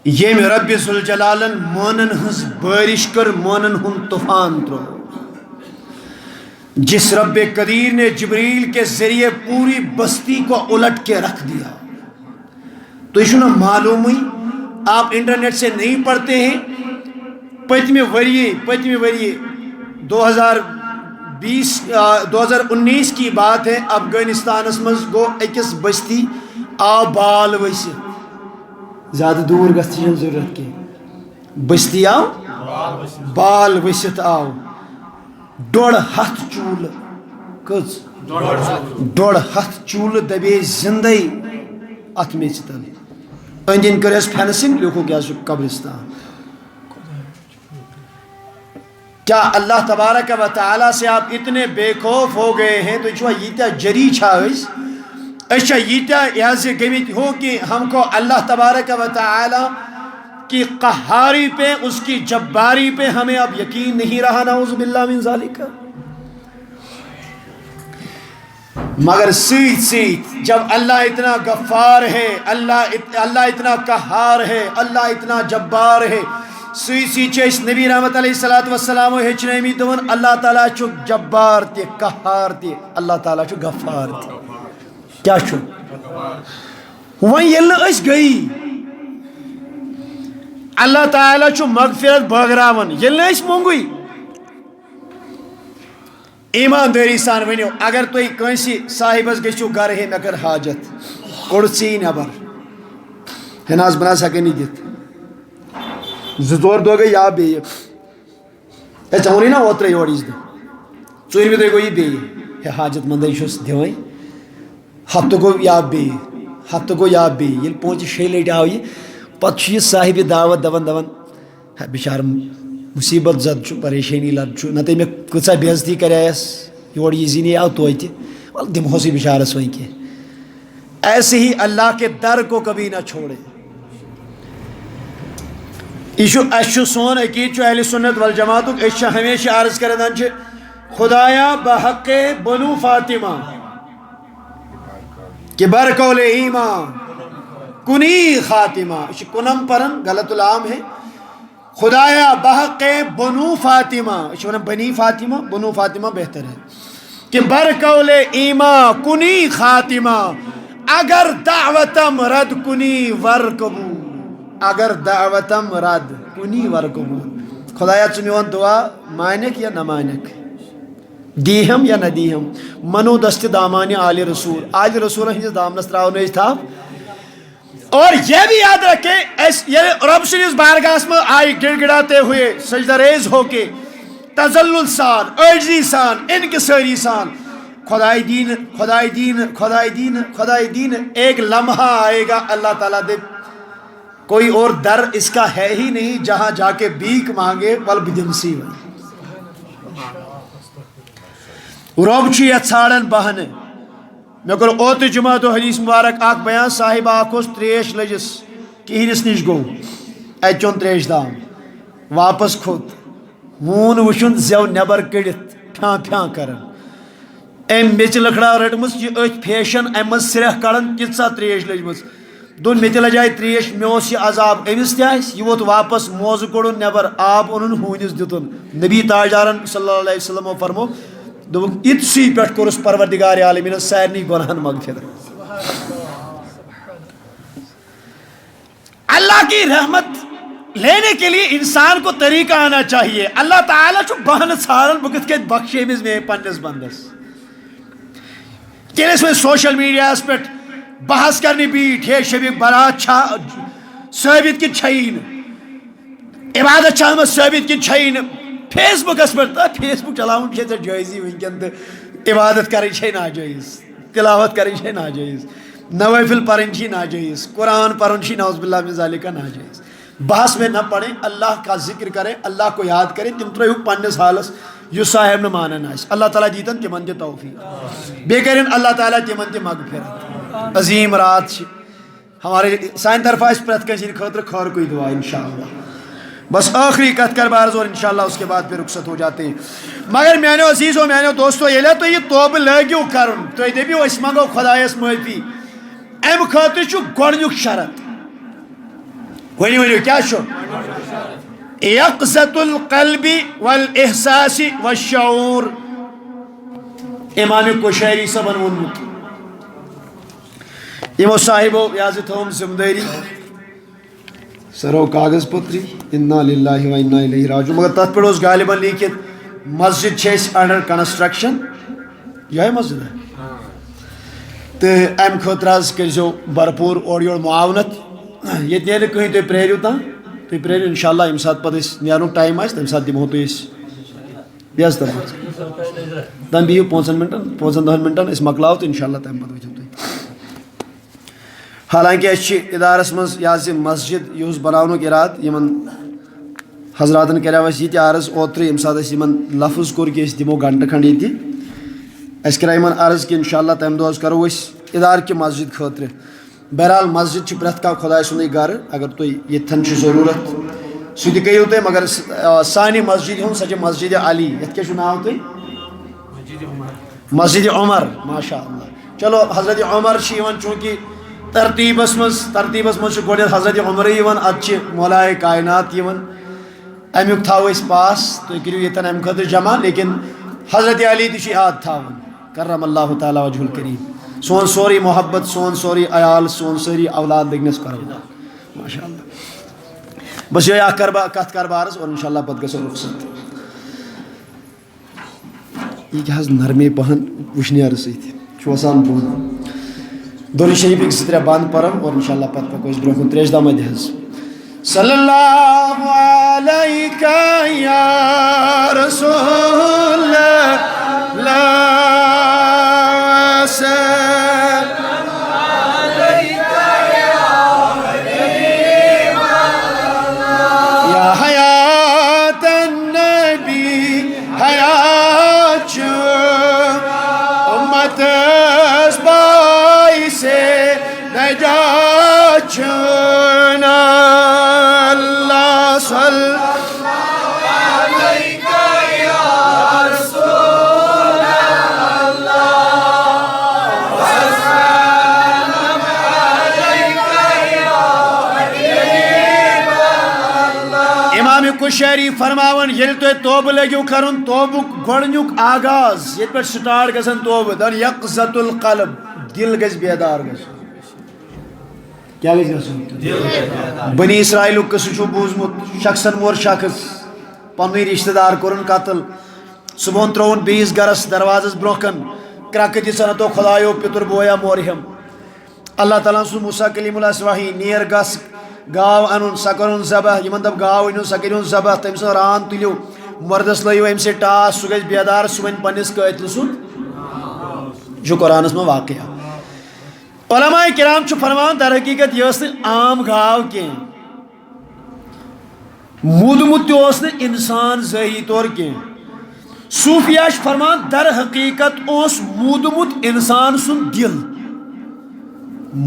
M رب ذوالجلالن مونن his بارش کر مونن ہن طوفان ترو، جس رب قدیر نے جبریل کے ذریعے پوری بستی کو الٹ کے رکھ دیا. تو یہ معلوم ہوئی، آپ انٹرنیٹ سے نہیں پڑھتے ہیں. پچھمے وریے 2019 کی بات ہے، افغانستان مز گو اکس بستی آو بال ورثت، زیادہ دور گھن ضرورت کی، بستی آو بال ورثت آو 150 چول، کز 150 چول دبے زندے ات میچ تل، اندین کرس فینسنگ، لکھو کیا قبرستان. کیا اللہ تبارک و تعالیٰ سے آپ اتنے بے خوف ہو گئے ہیں؟ تو چھوا یہ جری چھاویس اچھا یہ سے گمت ہو کہ ہم کو اللہ تبارک و تعالیٰ کی قہاری پہ، اس کی جباری پہ ہمیں اب یقین نہیں رہا، نعوذ باللہ من ذالک. مگر سیت جب اللہ اتنا غفار ہے، اللہ اتنا قہار ہے، اللہ اتنا جبار ہے، سیس نبی رحمت علیہ السلام ہچنمی دون اللہ تعالیٰ چھو جبار تے قہار تے، اللہ تعالیٰ چھو غفار تے. کیا چھو وہاں یلن اس گئی اللہ تعالیٰ چھو مغفرت بغراون، یلن اس مونگوئی. ایمانداری سان ونیو، اگر تو کنسی صاحبس گھو گر ہے مے کر حاجت کوڑ ژی نبر ہناز بنا سکے نہیں دت زور دو گئی یا بی ژونی نا اوترے یور اس ژوٗرمہِ دۄہ گوٚو یہِ بیٚیہِ حاجت مندے چھُس دِوان ہفتہٕ گوٚو یا بیٚیہِ ہفتہٕ گوٚو یا بیٚیہِ ییٚلہِ 5-6 لٹہِ آو یہِ پتہٕ چھُ یہِ صاحبِ دعوت دپان بِچارٕ مصیبت زد چھُ پریشٲنی لد چھُ نتہٕ مےٚ کۭژاہ بے عزتی کرییس یور یہِ زی آو توتہِ وَلہٕ دِمہوسٕے بِچارس وۄنۍ کینٛہہ. ایسے ہی اللہ کے در کو کبھی نہ چھوڑے. یہ سون عقید اہل سنت والجماعت ہمیشہ عرض کردان خدایا بحق بنو فاطمہ کہ برقول ایمان کنی خاتمہ، یہ کنم پرن غلط العام ہے. خدایا بحق بنو فاطمہ، یہ بنی فاطمہ، بنو فاطمہ بہتر ہے کہ برقول ایمان کنی خاتمہ، اگر دعوتم رد کنی ورکبو، اگر دعوتم رد کنی ورکبو. خدایا ژٕ میون دعا مانک یا نہ مانک، دیہم یا نہ دیہم، منو دست دامان آل رسول، آل رسول ہندس دامنس تراؤ تھپ. اور یہ بھی یاد رکھیں رب سندس بارگاہس میں آئی گڑ گڑاتے ہوئے سجدہ ریز ہو کے تذلل سان، عاجزی سان، انکساری سان، خدائی دین خدائی دین خدائی دین خدائی دین. ایک لمحہ آئے گا اللہ تعالیٰ دے کوئی اور در اس کا ہے ہی نہیں جہاں جا کے بھیک مانگے ول بدمسی رب چھ یہ ژھانڈان بہانے. مے کور اوت جمعہ دو حدیث مبارک اخ بیان، صاحب اخ تریش لجس کہینس نش گو ات چون تریش دام واپس کھوت ہون وچھن زو نبر کڑت پھیاں پھیاں کرن ام میچ لکڑا رٹمس یہ ات فیشن ام سرح کڑن تیژا تریش لجمس دون مے تہ لجائے تریش مے اوس یہ عذاب امس تہ یہ ووت واپس موزہ کوڑن نبر آب اونن ہونس دتن. نبی تاجدارن صلی اللہ علیہ وسلم فرمو دوٚپُکھ اتسی پٮ۪ٹھ کوٚرُس پروردگار عالمیٖنَن سارنٕے گۄنہَن مغفرت. اللہ کی رحمت لینے کے لیے انسان کو طریقہ آنا چاہیے. اللہ تعالیٰ چھُ بہانہٕ ژھانڈان بہٕ کِتھ کٔنۍ بخشے أمِس مے پننِس بندس. ییٚلہِ أسۍ وۄنۍ سوشل میڈیاہس پٮ۪ٹھ بحث کرنہِ بیٖٹھۍ ہے شبِ برات چھا ثٲبت کِنہٕ چھیی نہٕ، عبادت چھا آمٕژ ثٲبت کِنہٕ چھیی نہٕ. فیس بکس پہ فیس بک چلاؤن ژے جٲیزی ونکین تو عبادت کریں ناجائز، تلاوت کریں ناجائز، نوافل پڑھیں ناجائز، قرآن پڑھن نعوذ باللہ من ذالک ناجائز. بحث میں نہ پڑھیں، اللہ کا ذکر کریں، اللہ کو یاد کریں. تم ترو پنس حالس یس صاحب نہ مانن آس، اللہ تعالیٰ دیتن تمن تہ توفیق، بیٚیہِ کرن اللہ تعالیٰ تمن تہ مغفرت. عظیم رات ہمارے سانہ طرف آس پرٛٮ۪تھ کٲنٛسہِ ہٕنٛدِ خٲطرٕ خٲرکُے دعا انشاءاللہ. بس آخری کت کر بارز اور انشاءاللہ اس کے بعد پھر رخصت ہو جاتے ہیں. مگر میانو عزیزو میانو دوستو ییٚلہِ تو یہ توبہ لٲگِو کرُن تُہۍ دٔپِو أسۍ منگو خدایس معٲفی، امہِ خٲطرٕ چھُ گۄڈنیُک شرط ونیو کیا چھو یقظۃ القلب والاحساس والشعور امام کشیری صبن ونمت یمو صاحبو یاز تھوم ذمہ داری سرو کاغذ پتری انا للہ و انا الیہ راجعون مگر تتھ پہ غالباً لیکھت مسجد انڈر کنسٹرکشن یہ مسجد ہے تو ام خاطر کرزو بھرپور اور یور معاونت یہ نیرے کہیں تھی پریرو تان تھی پریرو انشاءاللہ یم سات پتہ نیرن ٹائم آس تم سات دمو تھی بیس تم بہو 5 منٹن 5-10 منٹن اس مکلاو تو انشاءاللہ تم پتہ وچھو تھی حالانکہ اس ادارس مز یہ مسجد یہ بناونک اراد یمن حضراتن کریو اس یہ عرض اوتر یم سات یمن لفظ کور کہ دمو گھنٹہ کھنڈ یہ اس کرا یمن عرض کہ انشاءاللہ تمہ دہ کرو اس ادار کی مسجد خاطر بہرحال مسجد پریت کھانا خدا سندے گھر اگر تھی یتن ضرورت سہ تہ کریو تھی مگر سانہ مسجد ہوں سہ مسجد علی یت کیا ناو تھی مسجد عمر ماشاء اللہ چلو حضرت عمر چونکہ ترتیبس مز گوڑ حضرت عمر ات مولائے کائنات امیک تھو اس پاس تھی کرو یتن امہ خاطر جمع لیکن حضرت علی تہ یاد تھاون کرم اللہ تعالیٰ وجہ الکریم سون سوری محبت سون سوری عیال سون سوری اولاد لگنس کرو ماشاء اللہ بس یہ کت کر بارس اور انشاءاللہ پتہ گھو رخصت یہ کیا نرمے پہن وشنیر سوسان بہت دور شریف ایک سترہ بند پرم اور انشاءاللہ پتہ پکو اس برو کن تریش دام دہز صلی اللہ علیکہ یا رسول اللہ شہری فرماون یل تو توبہ لگو کرن توبک گۄڈنیُک آغاز یہ پہ سٹارٹ گژھان توبہ دن یقظۃ القلب دل گژھِ بیدار گژھُن کیا گژھِ گژھُن بنی اسرائیلُک قصہٕ چھُو بوٗزمُت شخصن مور شخص پنُنٕے رشتہٕ دار کوٚرُن قتل صبحن ترٛووُن بیٚیِس گرس دروازس برونٛہہ کن کرٛکہٕ دِژ تو خدایو پِتُر بویا مورہم اللہ تعالیٰ سُنٛد موسیٰ کلیم اللہ وحی نیر گژھ گاو ان سہ کرن ذبح یمن دب گاو انو سہ کرن ذبح تم سن ران تلیو مردس لو ام سے ٹاس سہ گژھِ بیدار سہ ون پنس قاتل سن جو قرآنس میں واقعہ علماء کرام چھ فرمان در حقیقت یہ عام گاو کی مودمت تہ انسان ذاتی طور کی صوفیہ فرمان در حقیقت مودمت انسان سن دل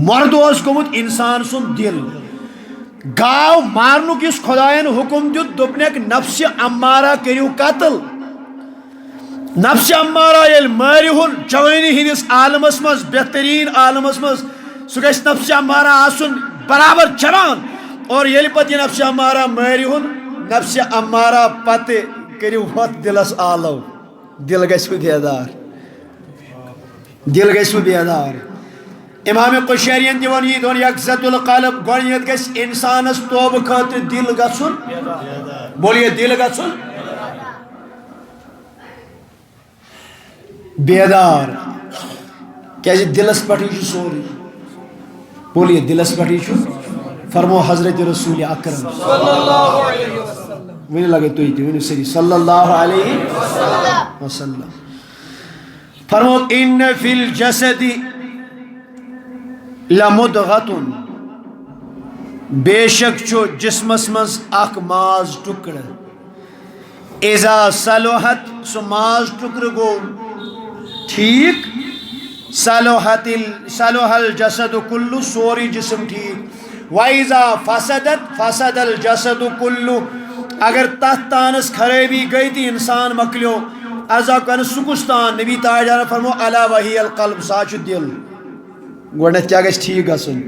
مرد گومت انسان سن دل گاو مارنک اس خدائن حکم دیت دپنک نفس امارہ کریو قتل نفس امارہ یل مارہن جوانی ہندس عالمس مز بہترین عالمس مز سہ گژھِ نفس امارہ آسن برابر چلان اور یل پتہ یہ نفس امارہ مارہن نفس امارہ پتہ کریو ہوت دلس آلو دل گژھِ بیدار دل گژھِ بیدار امام قشیرین دیوان یہ دون یقظۃ القلب گوڑنیت گژھِ انسانس توبہ خاطر دل گژھن بولیے دل گژھن بیدار کیا دلس پہ سوری بولیے دلس پہ فرمو حضرت رسول اکرم ون لگے تھی ون سری صلی اللہ علیہ وسلم فرمو ان فی الجسد لمدغتن بے شک چو جسمس مز اخ ماز ٹکر اذا صلحت سو ماز ٹکر گو ٹھیک صلح الجسد کلو سوری جسم ٹھیک وَإِذَا فَسَدَتْ فَسَدَ الْجَسَدُ كُلُّ اگر تحت تانس خرابی گئی تھی انسان مکلیو ازا کن سکستان نبی تاجارہ فرمو علا وحی القلب ساچ دل گوڑنت کیا گئے ٹھیک گسن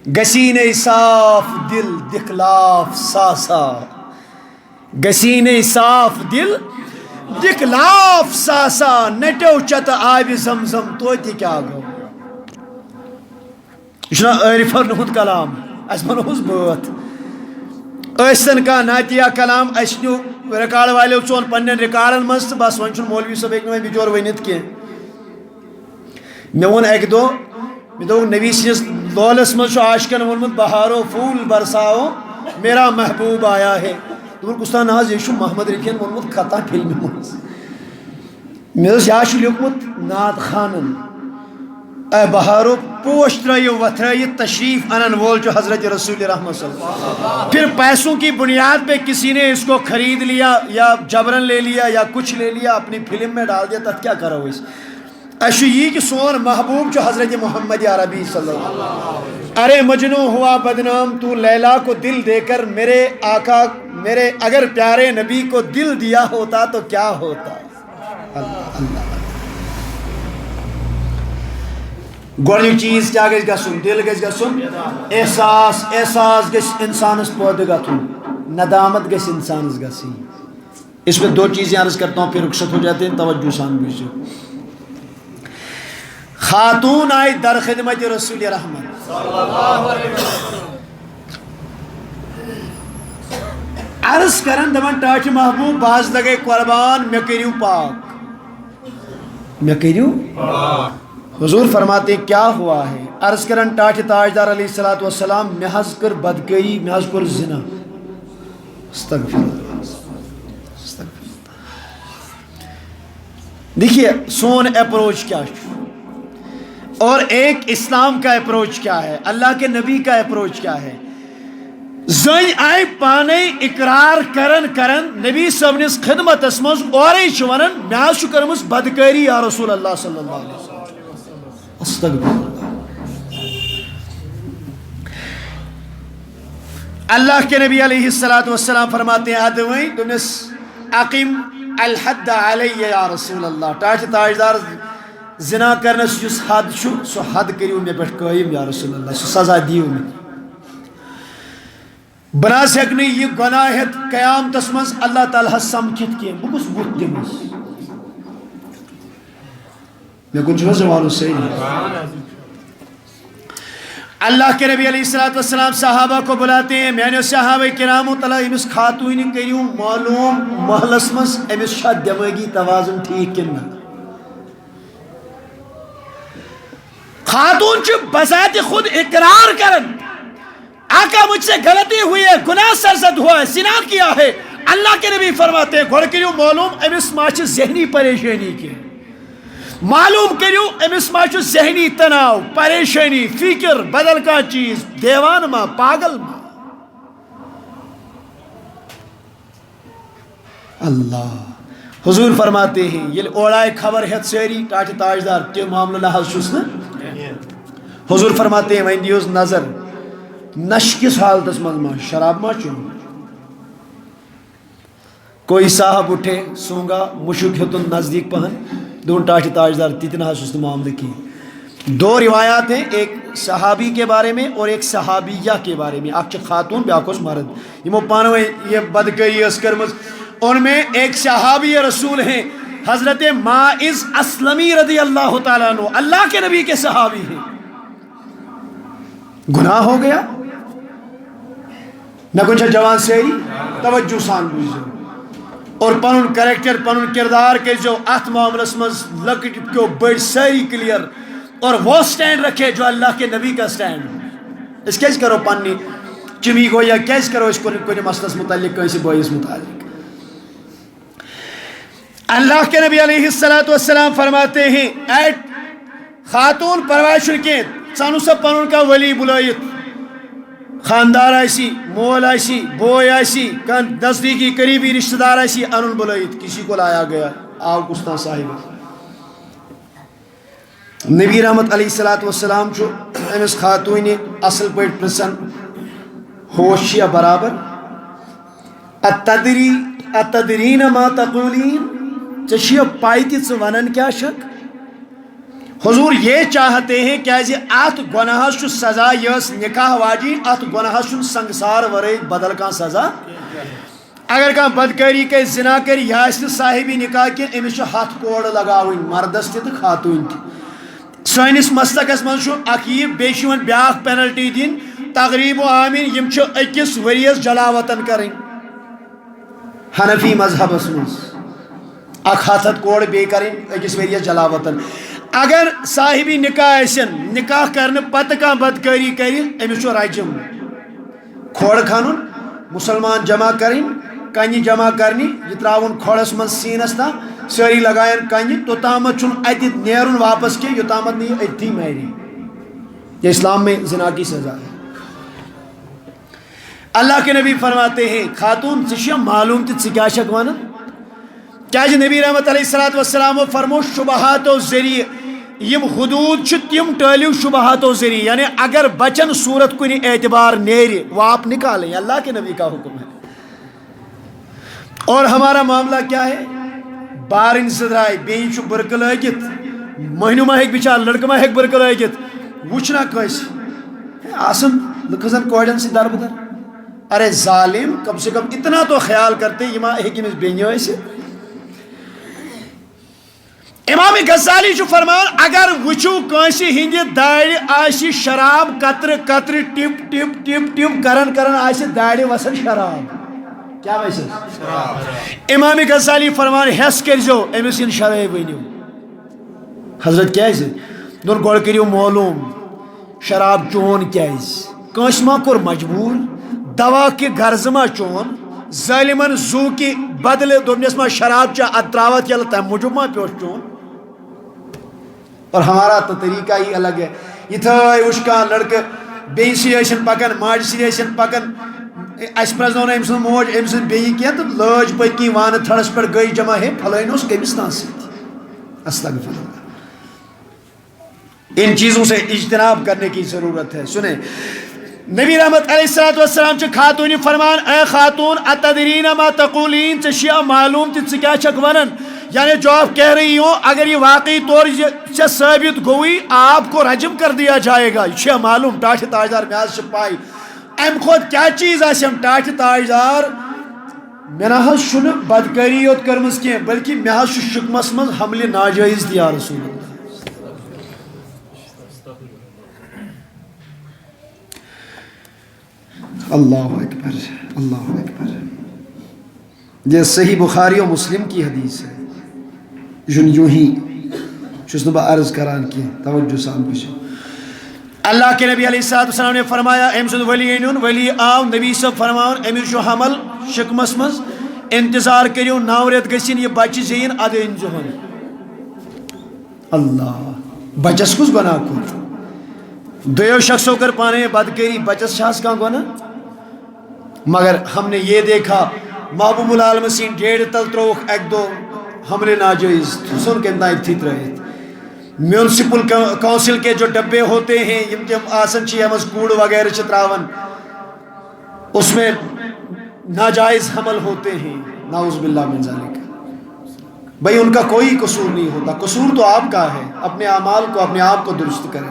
گسینے صاف دل دکھلاف ساسا گسینے صاف دل دکھلاف ساسا نٹو چت آب زمزم توتہ کیا گو یہ عارفن ہند کلام اس ونوس بات ٲسۍتن کانٛہہ نعتیہ کلام اَسہِ نیوٗ رِکاڈ والیو ژون پننٮ۪ن رِکاڈن منٛز تہٕ بس وۄنۍ چھُنہٕ مولوی صٲب ہیٚکہِ نہٕ وۄنۍ بِچور ؤنِتھ کینٛہہ مےٚ ووٚن اَکہِ دۄہ مےٚ دوٚپُکھ نبی سٕنٛدِس لولس منٛز چھُ عاشقن ووٚنمُت بہارو پھوٗل برساو میرا محبوب آیا ہے دوٚپُکھ اُستاد نہ حظ یہِ چھُ محمد رفیٖین ووٚنمُت خطا فِلمہِ منٛز مےٚ دوٚپُس یا چھُ لیوٗکھمُت نعت خانن اے بہارو پوش ترٲیِو وتھرٲیِتھ تشریف انن وول جو حضرت رسول رحمت صلی اللہ علیہ وسلم پھر پیسوں کی بنیاد پہ کسی نے اس کو خرید لیا یا جبرن لے لیا یا کچھ لے لیا اپنی فلم میں ڈال دیا تب کیا کرو اس ایسو یہ کہ سون محبوب جو حضرت محمد عربی صلی اللہ علیہ وسلم ارے مجنوں ہوا بدنام تو لیلا کو دل دے کر میرے آقا میرے اگر پیارے نبی کو دل دیا ہوتا تو کیا ہوتا اللہ اللہ گۄڈنیُک چیٖز کیٛاہ گژھِ گژھُن دِل گژھِ گژھُن احساس احساس گژھِ اِنسانس پٲدٕ گژھُن ندامت گژھِ اِنسانس گژھٕنۍ اس میں دو چیزیں عرض کرتا ہوں پھر رخصت ہو جاتے ہیں توجہ سان بوزیو خاتون آئی در خدمت رسول رحمت عرض کرن دپان ٹاچ محبوب باز لگے قربان مے کریو پاک مے کریو حضور فرماتے کیا ہوا ہے عرض کرن ٹاچ تاجدار علیہ الصلوۃ والسلام مے حظ کر بدکاری مے حظ کر زنا استغفر اللہ استغفر اللہ دیکھیے سون اپروچ کیا اور ایک اسلام کا اپروچ کیا ہے اللہ کے نبی کا اپروچ کیا ہے زن آئی پانے اقرار کرن نبی صاحب نس خدمت مز اورے ونان مے حظ کرمژ بدکاری یا رسول اللہ صلی اللہ علیہ وسلم استغفر اللہ کے نبی علیہ السلام فرماتے ہیں آدمی تمس اقیم الحد علی یا رسول اللہ ٹاچ تاجدار زنا کرنس جس حد چھو سو حد کریو مے پہ قائم یا رسول اللہ سو سزا دیو میں بنا سکنی یہ گناہت قیامتس مز اللہ تعالیٰ سمکھت کی بکس بت دمس میں کچھ زبانوں صحیح نہیں اللہ کے نبی علیہ السلام صحابہ کو بلاتے ہیں میں نے صحابہ کرام و طلع امس خاتون کریو معلوم محلس مز امس شاہ دماغی توازن ٹھیک کنہ خاتون چھ بذات خود اقرار کرن آقا مجھ سے غلطی ہوئی ہے گناہ سرزد ہوا ہے زنا کیا ہے اللہ کے نبی فرماتے ہیں گھوڑ کریو معلوم امس ماچ ذہنی پریشانی کی معلوم کریو امس ماچ ذہنی تناؤ پریشانی فکر بدل کا چیز دیوان ما پاگل ما اللہ حضور فرماتے ہیں یہ اوڑائے خبر ہے سیری ٹاچ تاجدار کے معاملہ نہ حضور حضور فرماتے ہیں وہیں دیوز نظر نش کس حالت مزما شراب ما چون کوئی صاحب اٹھے سونگا مشک ہتن نزدیک پہن دون ٹاچ تاجدار تیتنا حسن معاملے کی دو روایات ہیں ایک صحابی کے بارے میں اور ایک صحابیہ کے بارے میں آپ خاتون بیاکوس مرد یہ پانوے یہ بدکاری اسکرمز ان میں ایک صحابی رسول ہیں حضرت ماعز اسلمی رضی اللہ تعالیٰ عنہ اللہ کے نبی کے صحابی ہیں گناہ ہو گیا نہ کچھ جوان سے ہی توجہ سان بوجھو اور پنن کریکٹر پنن کردار کے جو ات معاملس مز لکٹ کو بڑ ساری کلیئر اور وہ سٹینڈ رکھے جو اللہ کے نبی کا سٹینڈ اس کیس کرو پنی چمی گو یا کیس کرو اس کو کوئی مسئلہ متعلق کسی بوئیس متعلق اللہ کے نبی علیہ السلام فرماتے ہیں اے خاتون پرواہ شرکیں سانو سب پنن کا ولی بلائیت خاندار آئیسی مول آئیسی بوئی آئیسی نزدیکی قریبی رشتہ دار آئیسی انن بلائیت کسی کو لایا گیا آو کستان صاحب نبی رحمت علیہ السلام چھو امس خاتون اصل پیٹ پرسن ہوشیا برابر اتدرین ما تقولین چشیا پائیتی ونن کیا شک حضور یہ چاہتے ہیں کہ ات گناہ سزا یس نکاح واجی ات گناہ سنگسار ورے بدل کان سزا اگر کان بدکاری کر زنا کر یہ صاحبی نکاح کی امس ہتھ کوڑ لگاون مردس تہ خاتون تہ سانس مسلکس من اخیب بیون بیاکھ پینلٹی دن تقریب و آمین یم اکس وریس جلاوطن کریں حنفی مذہبس مز اخ ہتھ کوڑ بی کریں اکس وریس جلاوطن اگر صاحبی نکاح آسن نکاح کرنے پتہ کان بدکاری کر امس رجم کھوڑ کھنن مسلمان جمع کریں کنہ جمع کرنی یہ تراون کھوڑس من سینس تا ساری لگائن کنہ توتامت چھن ات نیرن واپس کی یوتامت نہیں اتھی میری یہ اسلام میں زنا کی سزا ہے اللہ کے نبی فرماتے ہیں خاتون ژےٚ معلوم تہ ژٕ کیاہ چھکھ ونان کیازِ نبی رحمت علیہ السلام فرمو شبہاتو ذریعہ یم حدود چھ تم ٹٲلِو شبہاتو ذریعہ یعنی اگر بچن صورت کن اعتبار نیرِ وہ آپ نکالیں یہ اللہ کے نبی کا حکم ہے اور ہمارا معاملہ کیا ہے بارن سے درائے بیچ برقہ لگت مہنیو ما ہیک بچار لڑکہ ما ہیک برقہ لگت وچنا کس آسن کھسن کوڑن سے در بدر ارے ظالم کم سے کم اتنا تو خیال کرتے یہ ما ہیک امس بینیو ایسے امام غزالی چھو فرمان اگر وچو کانسی ہندی داڑی آسی شراب قطر قطر ٹپ ٹپ ٹپ ٹپ کرن کرن آسی داڑی وسن شراب کیا ویسے امام غزالی فرمان حس کرزو امس ان شراب ونیو حضرت کیازِ دون گوڑ کریو معلوم شراب چون کیاز کانس ما کور مجبور دوا کی غرض ما چون ظالمن زو کی بدلے دوپنس ما شراب چا اتراوت یل تم موجب ما پیوش چون اور ہمارا تو طریقہ ہی الگ ہے یہ تھے وشکان لڑکہ بی سی ایسن پکن ماج سی ایسن پکن اس پرزنو نا امسن موج امسن بیئی کیا تو لوج پکی وان تھڑس پر گئی جمع ہے پھلائنوس کمستان سیتی استغفر اللہ ان چیزوں سے اجتناب کرنے کی ضرورت ہے سنیں نبی رحمت علیہ السلام چھ خاتونی فرمان اے خاتون اتدرین ما تقولین چھ معلوم تی کیا چھک ونن یعنی جو آپ کہہ رہی ہوں اگر یہ واقعی طور سے ثابت ہوئی آپ کو رجم کر دیا جائے گا یہ معلوم ٹاٹ تاجدار میاز شپائی ام خود کیا چیز آسیم ٹاٹ تاجدار میرا حس شن بدکاری یوت کرمز کی بلکہ میاز شکمس من حمل ناجائز دیا رسول اللہ اللہ اکبر اللہ اکبر یہ صحیح بخاری و مسلم کی حدیث ہے جن یوں ہی چھس نبا عرض کران کی توجہ سان پوچھو اللہ کے نبی علیہ السلام نے فرمایا ایم سن ولی آو نبی صاحب فرماؤن امیر شو حمل شکمس مز انتظار کریو ناوریت گسین یہ بچ زین ادھ انجہن اللہ بچس کس گناہ کو دیو شخصوں کر پانے بدکری بچس شاس کا گناہ مگر ہم نے یہ دیکھا محبوب العالم سین ڈیڑھ تل تروخ ایک دو حمل ناجائز سن کے نائب تھی رہے میونسپل کونسل کے جو ڈبے ہوتے ہیں یم تم آسن چی ہمز کوڑ وغیرہ چتراون اس میں ناجائز حمل ہوتے ہیں نعوذ باللہ من ذالک بھئی ان کا کوئی قصور نہیں ہوتا قصور تو آپ کا ہے اپنے اعمال کو اپنے آپ کو درست کریں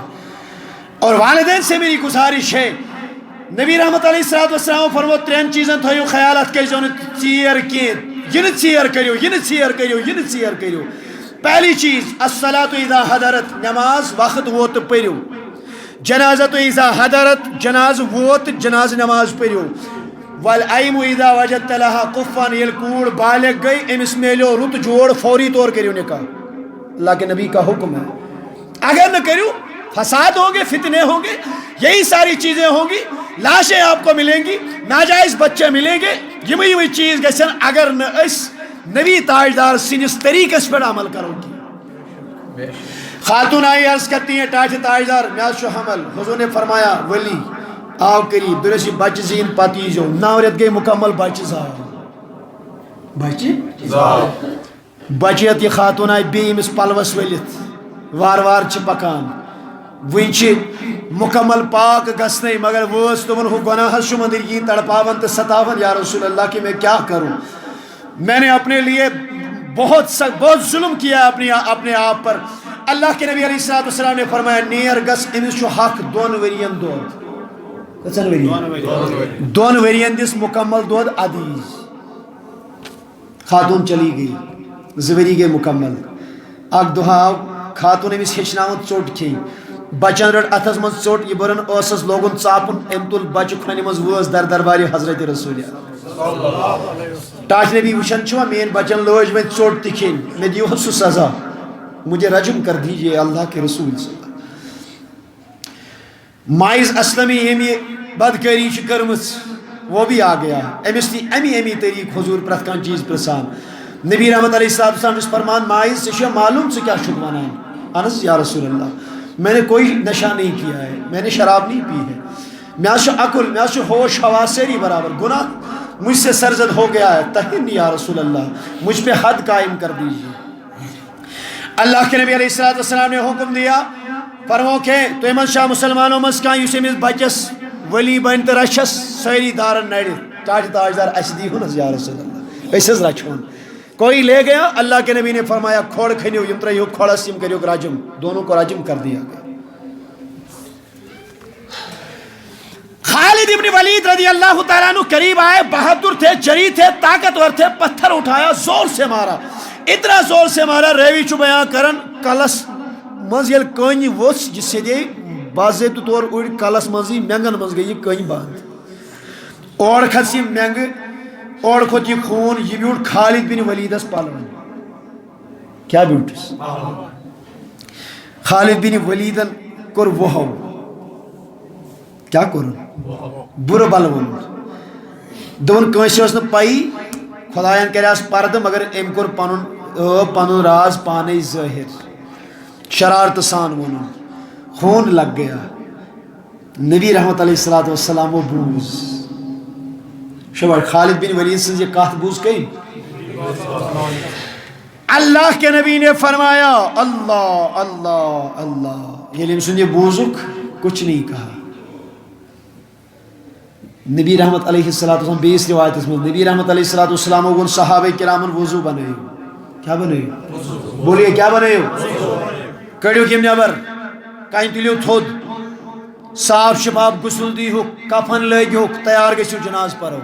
اور والدین سے میری گزارش ہے نبی رحمت علیہ السلام فرمو ترین چیزیں تھویو خیالات کے جو چیر کی ین چیر کریو ین چیر کریو ین چیر کریو پہلی چیز الصلاۃ اذا حضرت نماز وقت ووت پریو جنازۃ اذا حضرت جناز ووت جناز نماز پریو والعیم اذا وجدت لها قفان یل کوڑ بالغ گئی امس میلو رت جوڑ فوری طور کریو نکاح اللہ کے نبی کا حکم ہے اگر نہ کریو فساد ہوں گے فتنے ہوں گے یہی ساری چیزیں ہوں گی لاشیں آپ کو ملیں گی ناجائز بچے ملیں گے یہ چیز گژھن اگر نہ اس نبی تاجدار سنس طریقس پر عمل کرو گی خاتون آئی عرض کرتی ہیں ٹاٹ تاجدار میاز شو حمل حضور نے فرمایا ولی آو قریب درسی بچ زین پاتی جو ناوریت گئی مکمل بچ زاو بچیت یہ خاتون آئی بیم اس پلوس ولت وار وار چھ پکان وین چھ مکمل پاک گسنے مگر وس تمن ہو گناہ شمندر کی تڑپاون تو ستاون یا رسول اللہ کہ میں کیا کروں میں نے اپنے لیے بہت ظلم کیا اپنے آپ پر اللہ کے نبی علیہ السلام نے فرمایا نیر گس امس چھو حق دون ورین دود کتن ورین دون ورین دس مکمل دود عدیز خاتون چلی گئی زوری گئی مکمل اک دہا خاتون امس ہچناون ژوٹ کھین بچن رٹ اتھس من ژوٹ یہ برن ٲسس لوگن ژاپن ام تل بچہ کھنہ مز وٲژ در دربار حضرت رسول ٹاج نبی وچھن چھوا مین بچن لوج میں ژوٹ تہ کھین مے دیو سہ سزا مجھے رجم کر دیجئے اللہ کے رسول صلی اللہ مائز اسلمی یم یہ بدکاری چھ کرمز وہ بھی آ گیا امس تھی امی طریق حضور پرت کان چیز پرسان نبی رحمت علیہ السلام اس فرمان مائز سے معلوم سے کیا شک ونان انس یا رسول اللہ میں نے کوئی نشہ نہیں کیا ہے میں نے شراب نہیں پی ہے میں عقل میں ہوش حواس ساری برابر گناہ مجھ سے سرزد ہو گیا ہے تہن یا رسول اللہ مجھ پہ حد قائم کر دیجیے اللہ کے نبی علیہ السلام نے حکم دیا فرمو کہ تو امن شاہ مسلمانوں مز کان یس امس بچس ولی بن تو رچھس ساری دارن نڑ تاج تاجدار اس دی ہن یا رسول اللہ اس رچھون کوئی لے گیا اللہ کے نبی نے فرمایا کھوڑ کھنیو یم تریو کھوڑس یم کریو راجم دونوں کو راجم کر دیا گیا خالد ابن ولید رضی اللہ تعالیٰ عنہ قریب آئے بہادر تھے جری تھے طاقتور تھے پتھر اٹھایا زور سے مارا اتنا زور سے مارا ریوی چو بیان کرن کلس مز یل کنی وس جس سے دے باضابطہ طور اڑ کلس مزی مینگن مز گئی کنی باندھ اور کھسی مینگ اور کھوت یہ خون یہ بیوٹ خالد بن ولیدس پالون کیا بیوٹس خالد بن ولیدن کر وہو کیا کرن بر بلون دون کنسی اس نے پائی خدایان کریاس پرد مگر ام کر پنن راز پانے ظاہر شرارت سان ونن خون لگ گیا نبی رحمت علیہ السلام و بوز شبر خالد بن ولید سے یہ کہت بوز کئی اللہ کے نبی نے فرمایا اللہ اللہ اللہ یہ لمسن یہ بوزک کچھ نہیں کہا نبی رحمت علیہ السلام بیس روایت اس میں نبی رحمت علیہ السلام و صحابہ کرامن وضو بنائے کیا بنائے بولیے کیا بنائے کڑیو کیم نیبر کہیں تلیو تھود صاف شفاف غسل دی ہو کفن لگی ہو تیار گئی جناز پر ہو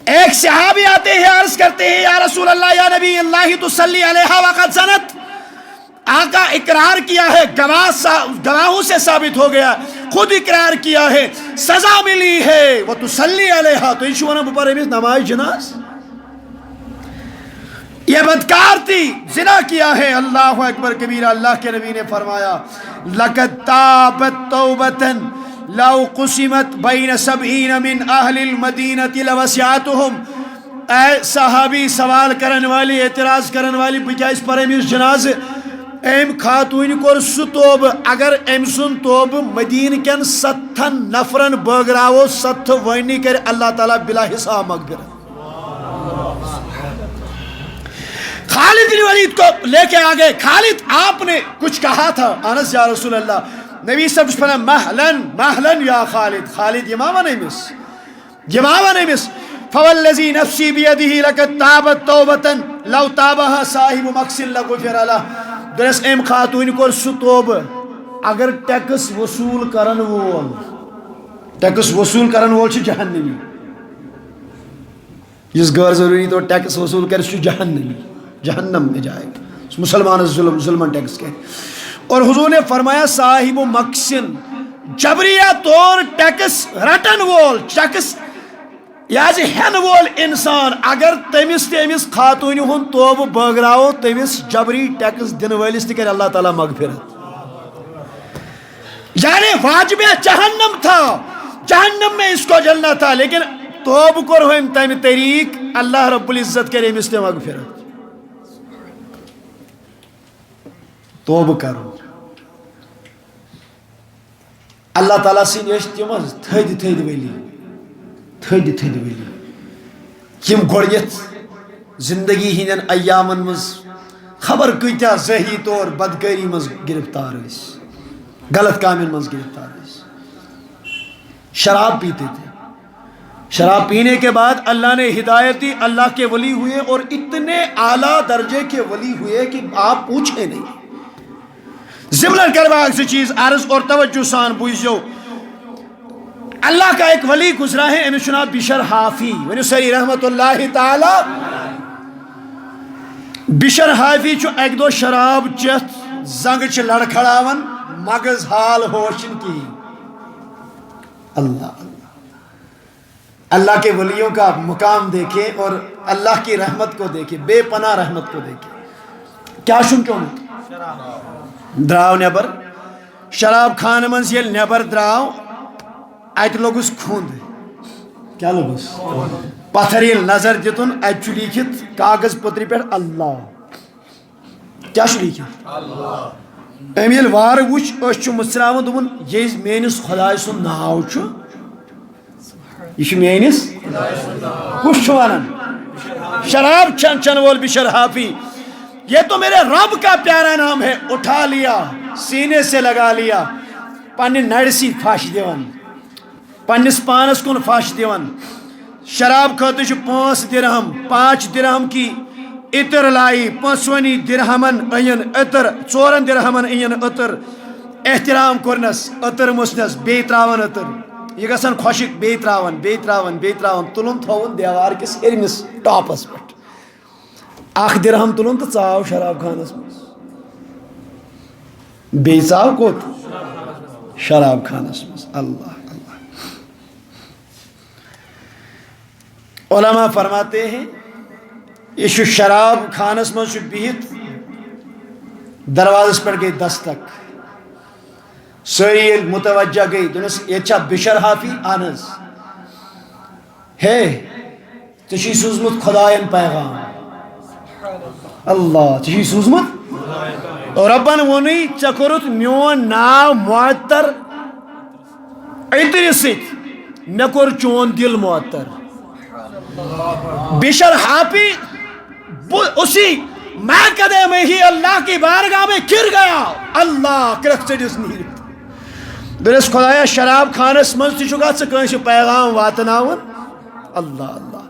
ایک صحابی آتے ہیں عرض کرتے ہیں یا رسول اللہ یا نبی اللہ تصلی علیہا وقت زنت آقا اقرار کیا ہے گواہوں سے ثابت ہو گیا خود اقرار کیا ہے سزا ملی ہے وہ تصلی علیہا تو انشوانا بپر امیز نماز جناز یہ بدکار تھی زنا کیا ہے اللہ اکبر کبیرہ اللہ کے نبی نے فرمایا لَقَدْ تَابَتْ تَوْبَةً لَوْ قُسِمَتْ بَيْنَ سَبْعِينَ مِنْ أَهْلِ الْمَدِينَةِ لَوَسِعَتُهُمْ اے صحابی سوال کرن والی اعتراض کرن والی بکیا اس پر امیز جناز ایم خاتون کور ستوب اگر ایم سن توب مدین کن 7 نفرن بغراو 7 وینی کر اللہ تعالیٰ بلا حساب مغفرت خالد بن ولید کو لے کے آگئے خالد آپ نے کچھ کہا تھا انس یا رسول اللہ نبی صلی اللہ علیہ وسلم مہلن یا خالد خالد یماما نہیں مس فوالذی نفسی بیدہی لقد تابت توبتن لو تابہا صاحب مقصل لغفر اللہ درس ایم خاتون کور ستوب اگر ٹیکس وصول کرن وول چھ جہنمی جس غیر ضروری تو ٹیکس وصول کر چھ جہنم میں جائے گا مسلمان ظلم ٹیکس کے اور حضور نے فرمایا صاحب مقصن جبریہ طور ٹیکس رٹن وول ٹیکس یاز ہین وول انسان اگر تمس تمس خاتون ہن توب بغراو تمس جبری ٹیکس دن ولس تہ کر اللہ تعالیٰ مغفرت یعنی واجب جہنم تھا جہنم میں اس کو جلنا تھا لیکن توب کر ہوئم تمہ طریق اللہ رب العزت کرے امس تہ مغفرت توب کرو اللہ تعالیٰ سن تم تھد ولی یم گوڑیت زندگی ہندین ایامن مز خبر کتیا ذہی طور بدکاری مز گرفتار اس غلط کامن مز گرفتار اس شراب پیتے تھے شراب پینے کے بعد اللہ نے ہدایت دی، اللہ کے ولی ہوئے اور اتنے اعلیٰ درجے کے ولی ہوئے کہ آپ پوچھیں نہیں. ضمن کروا اکس چیز عرض اور توجہ سان بوزیو. اللہ کا ایک ولی گزرا ہے، امس ناو بشر حافی، ونیو سری رحمت اللہ تعالی. بشر حافی چھو ایک دو شراب چت زنگ چھ لڑکھڑاون مغز حال ہوشن کی. اللہ اللہ کے ولیوں کا مقام دیکھے اور اللہ کی رحمت کو دیکھے، بے پناہ رحمت کو دیکھے. کیا شن کیوں دراو نیبر شراب خان من یل نیبر دراو ات لوگس کھوند. کیا لوگس پتھر یل نظر دتن ات لیکھت کاغذ پتری پہ اللہ. کیا لیکھت ام یل وار وچ اس مصراون دپن یہ میانس خدائے سن ناو چھ، یہ میانس کس ونان شراب چن چن وول بشر حافی. یہ تو میرے رب کا پیارا نام ہے. اٹھا لیا سینے سے لگا لیا، پنہ نرسی پھش دیون، پنس پانس کن پھش دیون. شراب خاطر 5 درہم، 5 درہم کی عطر لائی، 5 درہمن این عطر، 4 درہمن این عطر. احترام کرنس عطر مسنس بی تراون عطر، یہ گژھان خۄشک بی تراون بی تراون بی تراون، تلن تھوون دیوار کس ہرمس ٹاپس پہ. 1 درہم تلن تو ژاو شراب خانس مز. بی ژاو کوت شراب خانس مز. اللہ اللہ. علماء فرماتے ہیں یہ شراب خانس مز بہت دروازس پہ گئی دستک. ساری متوجہ گئی دنس یہ بشر حافی آنز ہے ژےٚ سوزمت خدایَن پیغام. اللہ ژےٚ سوزمت ربن وونی ژےٚ کوٚرُتھ میون ناو معطر عطرِ سۭتۍ، مےٚ کوٚر چون دل معطر. بشر حافی اسی محکدے میں ہی اللہ کی بارگاہ میں گر گیا. اللہ کرکھ ژٔٹِس نیٖرِتھ دنس خدایا شراب خانس مز تھی گا ژٕ پیغام واتناون. اللہ اللہ.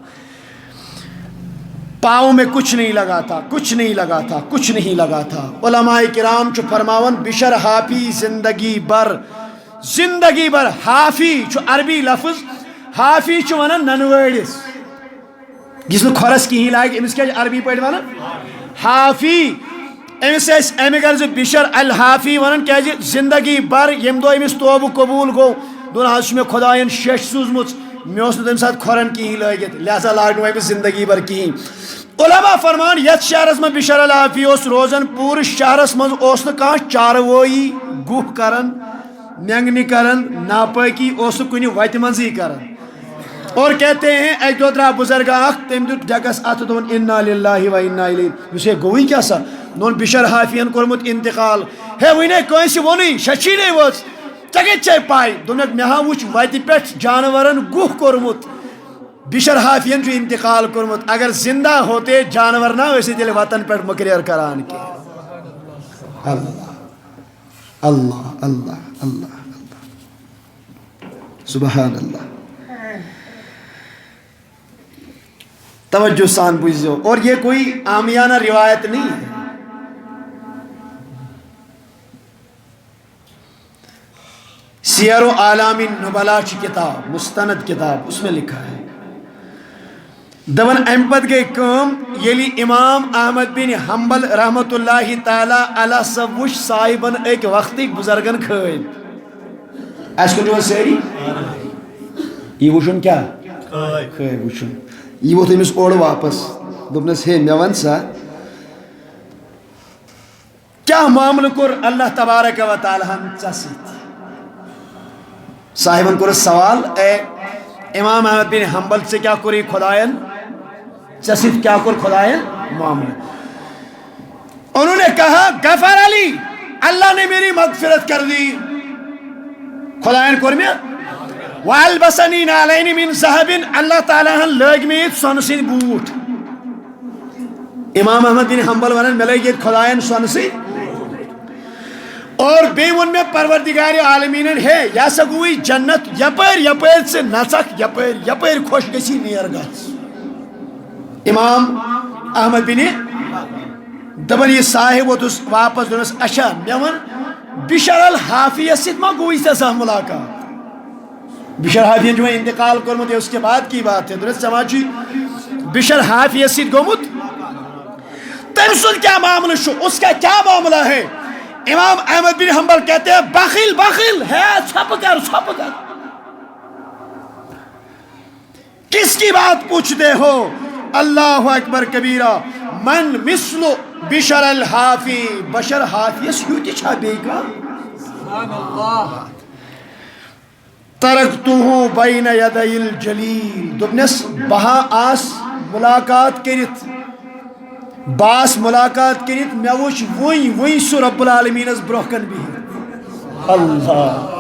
پاؤں میں کچھ نہیں لگا تھا، کچھ نہیں لگا تھا، کچھ نہیں لگا تھا. علماء کرام چھ فرماون بشر حافی زندگی بر حافی چھ عربی لفظ. حافی چھ ونان ننوڑس یس نہ کھورس کہین لاگ، امس کیا عربی پہ ونان حافی. امس امہ غرض بشر الحافی ونان کیا زندگی بر یم دو امس توبہ قبول گو دون حض میں خدائن شش سوزمت، مے تمہ سات کھورن کہین لگت لہذا لاگ نو امس زندگی بر کہین. علماء فرمان یت شہرس من بشر الحافی اس روزن پور شہرس من اس کان چاروئی گوہ کرن، نینگنی کرن، ناپاکی اس کن وتہ منزی کرن. اور کہتے ہیں ایک دو درا بزرگ اخ تم دیت ڈگس ات دون انا للہ و انا الیہ. یہ گوئی کیا سا نون بشر حافین کورمت انتقال. ہے ونے کٲنٛسہِ وونُے شچینے وٲژ ژےٚ کتہِ چھے پاے دوٚپنکھ مےٚ ہا وٕچھ وتہِ پٮ۪ٹھ جانورن گوہ کوٚرمُت. بشر حافین چھُ انتقال کوٚرمُت. اگر زندہ ہوتے جانور نہ ٲسۍ تیٚلہِ وطن پٮ۪ٹھ مقرر کران کینٛہہ. اللہ اللہ اللہ اللہ سبحان اللہ. توجہ سان بوزیو. اور یہ کوئی عامیانہ روایت نہیں ہے. سیر و اعلام النبلاء کی کتاب مستند کتاب اس میں لکھا ہے دبن ام پت گئی کام یلی امام احمد بن حنبل رحمت اللہ تعالی علیہ سب وش صاحبن ایک وقتی بزرگن کھائن. اس کو جو سیری یہ وشن کیا کھائے وشن یہ وہ تمس اوڑ واپس دبنس ہے مے ون سا کیا معاملہ کور اللہ تبارک و تعالی ہن ژسیت. صاحبن کور سوال اے امام احمد بن حنبل سے کیا کوری خدائن ژسیت کیا کور خدائن معاملہ. انہوں نے کہا غفر علی اللہ نے میری مغفرت کر دی. خدائن کور میں والبسنی نالین من ذهب اللہ تعالیٰ ہن لگ میں سون سن بوٹ. امام احمد بن حنبل ونان مے لگ خدائن سون سن اور بے ون میں پروردگار عالمین ہے یا سا گوئی جنت یپر یپر سے نسک یپر یپر خوش گسی نیر گس امام احمد بن دبن یہ صاحب ووتس واپس دونس اچھا مے ون بشر الحافیہ ست ما گوئی سا ملاقات بشر حافیہ جو انتقال کرمت ہے اس کے بعد کی بات ہے دونس سماجی بشر حافیہ ست گومت تم سن کیا معاملہ شو اس کا کیا معاملہ ہے امام احمد بن حنبل کہتے ہیں بخیل بخیل ہے چھپ کر کس کی بات پوچھتے ہو اللہ اکبر کبیرہ من مثل بشر الحافی بشر حافی سیوتی چھا بیگا ترکتوہ بین یدی الجلیل دبنس بہا آس ملاقات کرت باس ملاقات کرت میں وچ وئی سو رب العالمین اس برکن بھی اللہ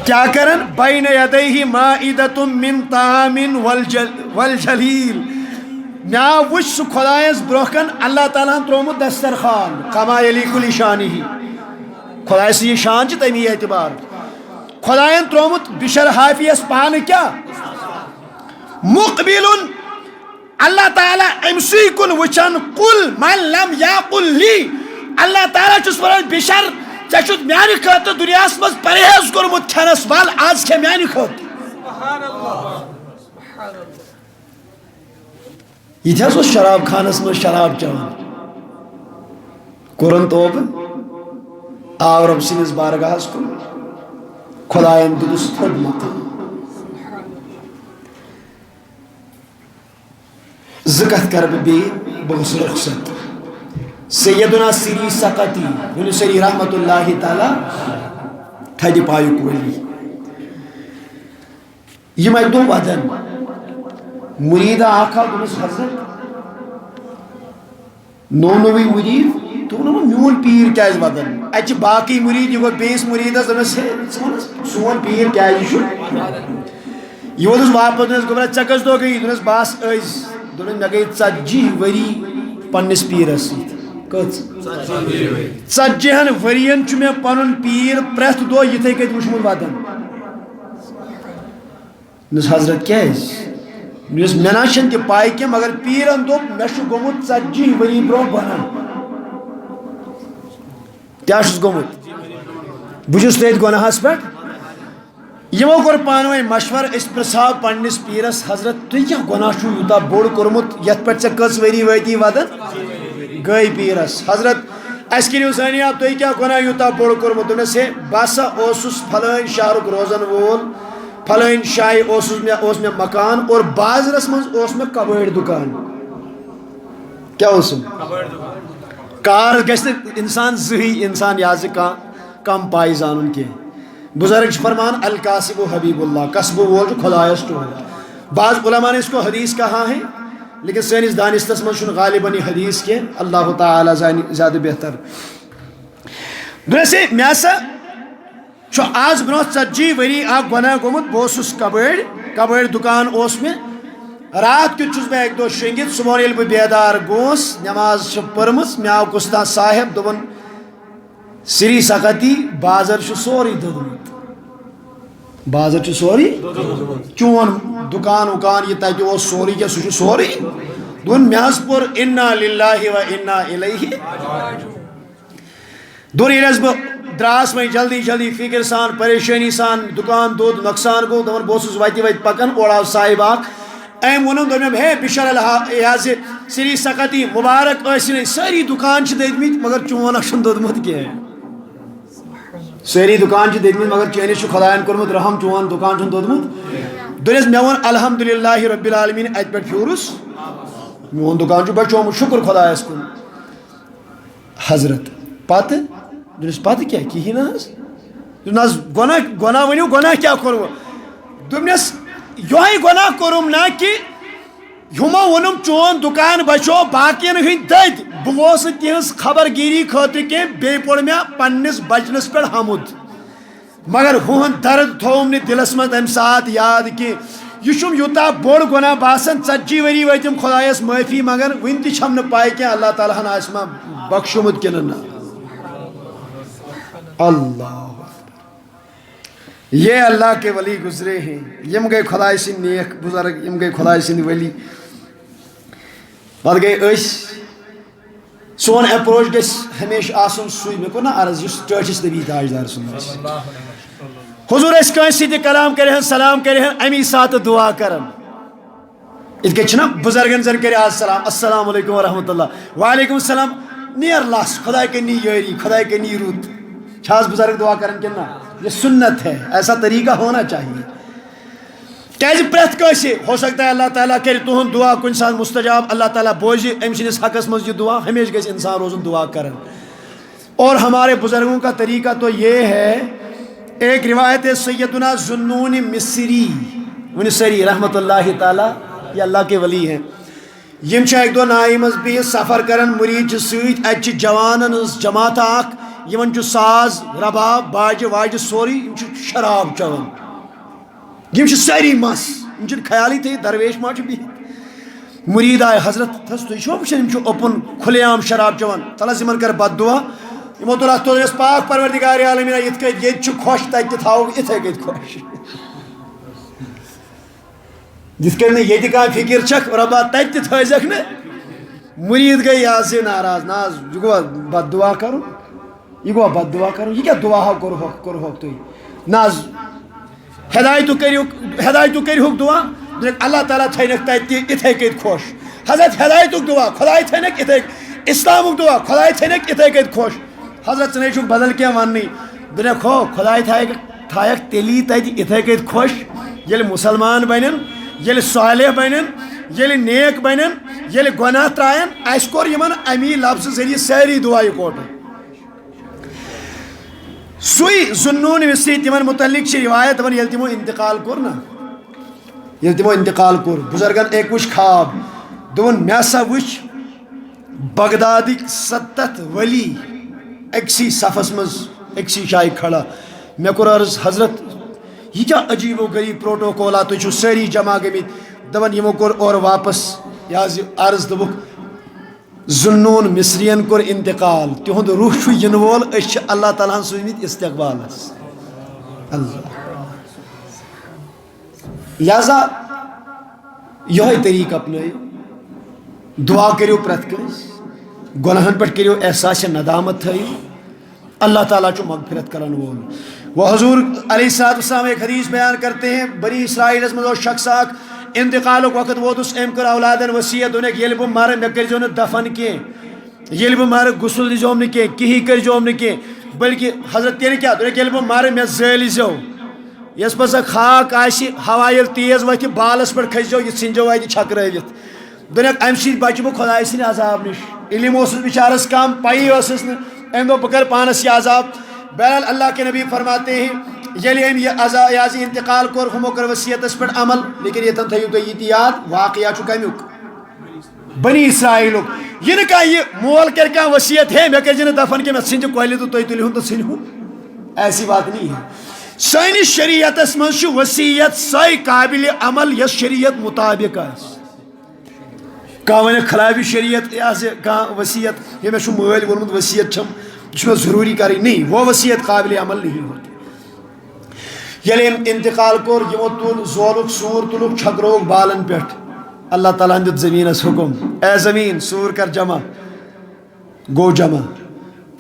کیا کرن بین یدیہ مائدۃ من طعام والجلیل میں وچ سو خدایس برکن اللہ تعالیٰ ترومت دسترخوان کما یلیق لشانہ خدایس یہ شان چھ تمی اعتبار خدایان ترومت بشر حافیس پان کیا مقبل اللہ تعالیٰ امسی کن وچن قل من لم یاقل لی اللہ تعالیٰ چس ونان بشر ژے چھُتھ میانہ خٲطرٕ دنیاہس منٛز پرہیز کوٚرمُت کھٮ۪نس ول آز کھے میانہ خٲطرٕ یہ تہِ حظ اوس شراب خانس منٛز شراب چٮ۪وان کوٚرُن توبہٕ آو رۄب سٕنٛدِس بارگاہس کُن خۄدایَن دیُتُس تھوٚد مَتہٕ زکت کر بی بہس رخصت سیدنا سری سقطی یونسری رحمت اللہ تعالی تھدی پایک ولی یہ میں دو ودن مرید آخا دنس حضرت نوی مرید تو میون پیر کیا ودن اچھ باقی مرید یہ گو بیس مرید دنس ہے سون پیر کیا یہ ودس واپس دنس گبرا چکس دو گئی دنس باس ایز دونوں مے گئی 40 وری پنس پیرس ژتجیہن ورین چھ مے پنن پیر پرٛٮ۪تھ دۄہ یِتھے کٔنۍ وٕچھمُت ودان نس حضرت کیٛازِ مےٚ نا چھنہٕ تہِ پاے کینٛہہ مگر پیرن دوٚپ مےٚ چھُ گوٚمُت 40 ؤری برونٛہہ بنان کیٛاہ چھُس گوٚمُت بہٕ چھُس تٔتھۍ گۄناہس پٮ۪ٹھ یمو کوٚر پانہٕ ؤنۍ مشور أسۍ پرٛژھاو پننس پیرس حضرت تُہۍ کیٛاہ گۄناہ چھُو یوٗتاہ بوٚڑ کوٚرمُت یتھ پٮ۪ٹھ ژےٚ کٔژ ؤری وٲتی ودان گٔے پیرس حضرت اَسہِ کٔرِو زٲنیاب تُہۍ کیٛاہ گۄناہ یوٗتاہ بوٚڑ کوٚرمُت دوٚپنس ہے بہٕ ہسا اوسُس فلٲنۍ شہرُک روزن وول فلٲنۍ جایہِ اوس مےٚ مکان اور بازرس منٛز اوس مےٚ کبٲڑۍ دُکان کیٛاہ اوسُم کار گژھِ نہٕ انسان زٕہٕے انسان یہِ حظ کانٛہہ کم پاے زانُن کینٛہہ بزرگ فرمان القاسب حبیب اللہ قصب وول جو خدایس ٹول بعض علماء نے اس کو حدیث کہا ہے لیکن سینس دانستس من غالباً یہ حدیث کے اللہ تعالیٰ زیادہ بہتر دنسے مے ہسا آز برونٛہہ 40 ؤری اکھ گۄناہ گوٚمُت بہٕ اوسُس کبٲڑۍ دُکان اوس مےٚ رات کیُتھ چھُس بہٕ اکہِ دۄہ شۄنٛگِتھ صبحن ییٚلہِ بہٕ بیدار گوس نٮ۪ماز چھِ پٔرمٕژ مےٚ آو کُستان صاحب دوٚپُن سری سقطی بازر چھُ سورُے دوٚدمُت بازر چھُ سورُے چون دُکان وُکان یہِ تتہِ اوس سورُے کینٛہہ سُہ چھُ سورُے دوٚپُن مےٚ حظ پوٚر اِنا لِلّٰہِ و اِنا اِلیہِ دوٚپُن ییٚلہِ حظ بہٕ درٛاس وۄنۍ جلدی فکر سان پریشٲنی سان دُکان دوٚد نۄقصان گوٚو دپان بہٕ اوسُس وتہِ پکان اورٕ آو صاحب اکھ أمۍ ووٚنُن دوٚپُن ہے بشر یہِ حظ یہِ سری سقطی مُبارک ٲسِنٕے سٲری دُکان چھِ دٔدمٕتۍ مگر چونکھ چھُنہٕ دوٚدمُت کینٛہہ سٲری دُکان چھِ دٔدمٕتۍ مگر چٲنِس چھُ خۄدایَن کوٚرمُت رحم چون دُکان چھُنہٕ دوٚدمُت دوٚپنس مےٚ ووٚن الحمدُاللہ رب العالمیٖن اَتہِ پٮ۪ٹھ پھیوٗرُس میون دُکان چھُ بچومُت شُکر خۄدایس کُن حضرت پتہٕ دوٚپنس پتہٕ کیٛاہ کِہیٖنۍ نہ حظ نہ حظ گۄناہ ؤنِو گۄناہ کیٛاہ کوٚروٕ دوٚپنس یِہوٚے گۄناہ کوٚرُم نا کہِ ہُمو ووٚنُم چون دُکان بچو باقین ہٕنٛدۍ دٔدۍ بہٕ گوس نہٕ تِہنٛز خبر گیٖری خٲطرٕ کینٛہہ بیٚیہِ پوٚر مےٚ پننِس بچنس پٮ۪ٹھ حمُد مگر ہُہُنٛد درد تھووُم نہٕ دِلس منٛز تمہِ ساتہٕ یاد کینٛہہ یہِ چھُم یوٗتاہ بوٚڑ گۄناہ باسان 40 ؤری وٲتِم خۄدایس معٲفی مگر وُنہِ تہِ چھم نہٕ پاے کینٛہہ اللہ تعالیٰ ہن آسہِ ما بخشومُت کِنہٕ نہ اللہ یہ اللہ کے ولی گزرے ہیں، یم گئی خدای سن نیک بزرگ، یم گئی خدای سن ولی. پتہ گئی أس سون اپروچ گژھِ ہمیشہ آسُن سُے. مےٚ کوٚر نا عرض یُس ٹٲٹھِس نبی تاجدار سُنٛد آسہِ حضور أسۍ کٲنٛسہِ سۭتۍ کلام کرِہن سلام کرِہن امی ساتہٕ دعا کرن. یِتھ کٔنۍ چھِنا بُزرگن زن کرِ آز سلام السلام علیکم ورحمۃ اللہ وعلیکم السلام نیر لس خداے کرنی یٲری خداے کرنی رُت. چھِ آز بزرگ دعا کرن کِنہٕ نہ؟ یہ سنت ہے، ایسا طریقہ ہونا چاہیے. کیازِ پرٛٮ۪تھ کٲنٛسہِ ہو سکتا ہے اللہ تعالیٰ کرِ تُہُنٛد دعا کُنہِ ساتہٕ مستجاب، اللہ تعالیٰ بوزِ أمۍ سٕنٛدِس حقس منٛز یہِ دعا. ہمیشہ گژھِ انسان روزُن دعا کرن. اور ہمارے بزرگوں کا طریقہ تو یہ ہے. ایک روایت ہے سیدنا ذُنُّون مصری منصری رحمۃ اللہ تعالیٰ، یہ اللہ کے ولی ہیں. یم چھِ اکہِ دۄہ ناوِ منٛز بِہِتھ سفر کران مُریٖد چھِ سۭتۍ. اَتہِ چھِ جوانن ہٕنٛز جماعت اکھ، یِمن چھُ ساز رباب باجہِ واجہِ سورُے. یِم چھِ شراب چٮ۪وان، یِم چھِ سٲری مس، یِم چھِنہٕ خیالٕے تھٲیِتھ درویش ما چھُ بِہِتھ. مُریٖد آے حضرت تُہۍ چھِوا وٕچھان یِم چھِ اوپُن کھُلے عام شراب چٮ۪وان. تَلہٕ حظ یِمن کر بد دعا. یِمو توٚر اَتھ یۄس پاک پروردگارِ عالمیٖنہ یِتھ کٔنۍ ییٚتہِ چھُ خۄش تَتہِ تہِ تھاوُکھ یِتھَے کٔنۍ خۄش. یِتھ کٔنۍ نہٕ ییٚتہِ کانٛہہ فِکِر چھکھ رۄبا تَتہِ تہِ تھٲیزٮ۪کھ نہٕ. مُریٖد گٔے یہِ ہسا ناراض. نہ حظ یہِ گوٚوا بد دعا کرُن، یہ گوٚوا بد دعا کرُن. یہِ کیٛاہ دعا کوٚرہوکھ تُہۍ؟ نہ حظ ہدایتُک کٔرۍہُکھ دعا. دوٚپُکھ اللہ تعالیٰ تھٲینَکھ تَتہِ تہِ یِتھَے کٔنۍ خۄش. حضرت ہدایتُک دعا خۄداے تھٲینَکھ یِتھَے کٔنۍ، اِسلامُک دعا خۄداے تھٲینَکھ یِتھَے کٔنۍ خۄش. حضرت ژٕ نَے چھُکھ بدل کینٛہہ وَننٕے. دوٚپنَکھ ہو خۄداے تھایَکھ تیٚلی تَتہِ یِتھَے کٔنۍ خۄش ییٚلہِ مُسلمان بنن، ییٚلہِ صالح بنن، ییٚلہِ نیک بنن، ییٚلہِ گۄناہ ترٛاین. اَسہِ کوٚر یِمن امی لفظہٕ ذٔریعہٕ سٲری دعا یِکوٹہٕ. سُے ذُنُّون مصری تِمن متعلق چھِ روایت دَپان ییٚلہِ تِمو انتقال کوٚر نا، ییٚلہِ تِمو انتقال کوٚر بُزرگن أکۍ وٕچھ خواب. دوٚپُن مےٚ ہسا وٕچھ بغدادٕکۍ 70 ؤلی أکسٕے صفس منٛز أکسٕے جایہِ کھڑا. مےٚ کوٚر عرض حضرت یہِ کیٛاہ عجیٖب و غریٖب پروٹوکولا تُہۍ چھِو سٲری جمع گٔمٕتۍ. دَپان یِمو کوٚر اورٕ واپس یہِ حظ یہِ عرض. دوٚپُکھ ذُنُّون مصرین کوٚر انتقال، تِہُنٛد روح چھُ یِنہٕ وول، أسۍ چھِ اللہ تعالیٰ ہن سوٗزمٕتۍ استقبالس. اللہ لہذا یِہوٚے طریٖقہٕ اپنٲیِو. دعا کٔرِو پرٛٮ۪تھ کٲنٛسہِ، گۄناہن پٮ۪ٹھ کٔرِو احساسِ ندامت تھٲیِو. اللہ تعالیٰ چھُ مغفرت کرن وول. وہ حضور علیہ الصلوۃ والسلام ایک حدیث بیان کرتے ہیں. بنی اسرائیلس منٛز اوس شخص اکھ، انتقالُک وقت ووتُس، أمۍ کٔر اولادن ؤصیت. دوٚپنکھ ییٚلہِ بہٕ مرٕ مےٚ کٔرۍزیو نہٕ دفن کینٛہہ، ییٚلہِ بہٕ مرٕ غسل دِزیوم نہٕ کینٛہہ، کِہیٖنۍ کٔرۍزیوم نہٕ کینٛہہ، بٔلکہِ حضرت تیٚلہِ کیٛاہ؟ دوٚپنکھ ییٚلہِ بہٕ مرٕ مےٚ زٲلۍزیو. یۄس پتہٕ سۄ خاک آسہِ ہوا ییٚلہِ تیز وۄتھِ بالس پٮ۪ٹھ کھٔسۍزیو، یہِ ژھٕنۍزیو اَتہِ چھکرٲوِتھ. دوٚپنکھ اَمہِ سۭتۍ بچہٕ بہٕ خۄداے سٕنٛدِ عذاب نِش. علم اوسُس بِچارس کم، پایی ٲسٕس نہٕ. أمۍ دوٚپ بہٕ کَرٕ پانس یہِ عذاب. بہرحال اللہ کے نبی فرماتے ہیں ییٚلہِ أمۍ یہِ حظ انتقال کوٚر ہُمو کٔر ؤصیتس پٮ۪ٹھ عمل. لیکن ییٚتٮ۪ن تھٲیِو تُہۍ یہِ تہِ یاد، واقعہ چھُ کمیُک؟ بنی اسرائیلُک. یہِ نہٕ کانٛہہ یہِ مول کرِ کانٛہہ ؤصیت ہے مےٚ کٔرۍزِ نہٕ دفن کینٛہہ، مےٚ ژھٕنۍزِ کۄلہِ تہٕ تُہۍ تُلۍہُن تہٕ ژھٕنۍہُن. ایسی بات نہیں ہے. سٲنِس شریعتس منٛز چھُ ؤصیت سۄے قابلِ عمل یۄس شریعت مُطابق آسہِ. کانٛہہ وَنٮ۪کھ خلاف شریعت، یہِ ہسا کانٛہہ ؤصیت ہے مےٚ چھُ مٲلۍ ووٚنمُت ؤصیت چھم یہِ چھُ مےٚ ضروٗری کَرٕنۍ. نہیں، وہ ؤصیت قابلِ عمل نہیں ہوتی. ییٚلہِ أمۍ انتقال کوٚر یِمو تُل زولُکھ سوٗر، تُلُکھ چھکرٲوُکھ بالن پٮ۪ٹھ. اللہ تعالیٰ ہن دیُت زٔمیٖنس حُکم، اے زمیٖن سوٗر کر جمع. گوٚو جمع.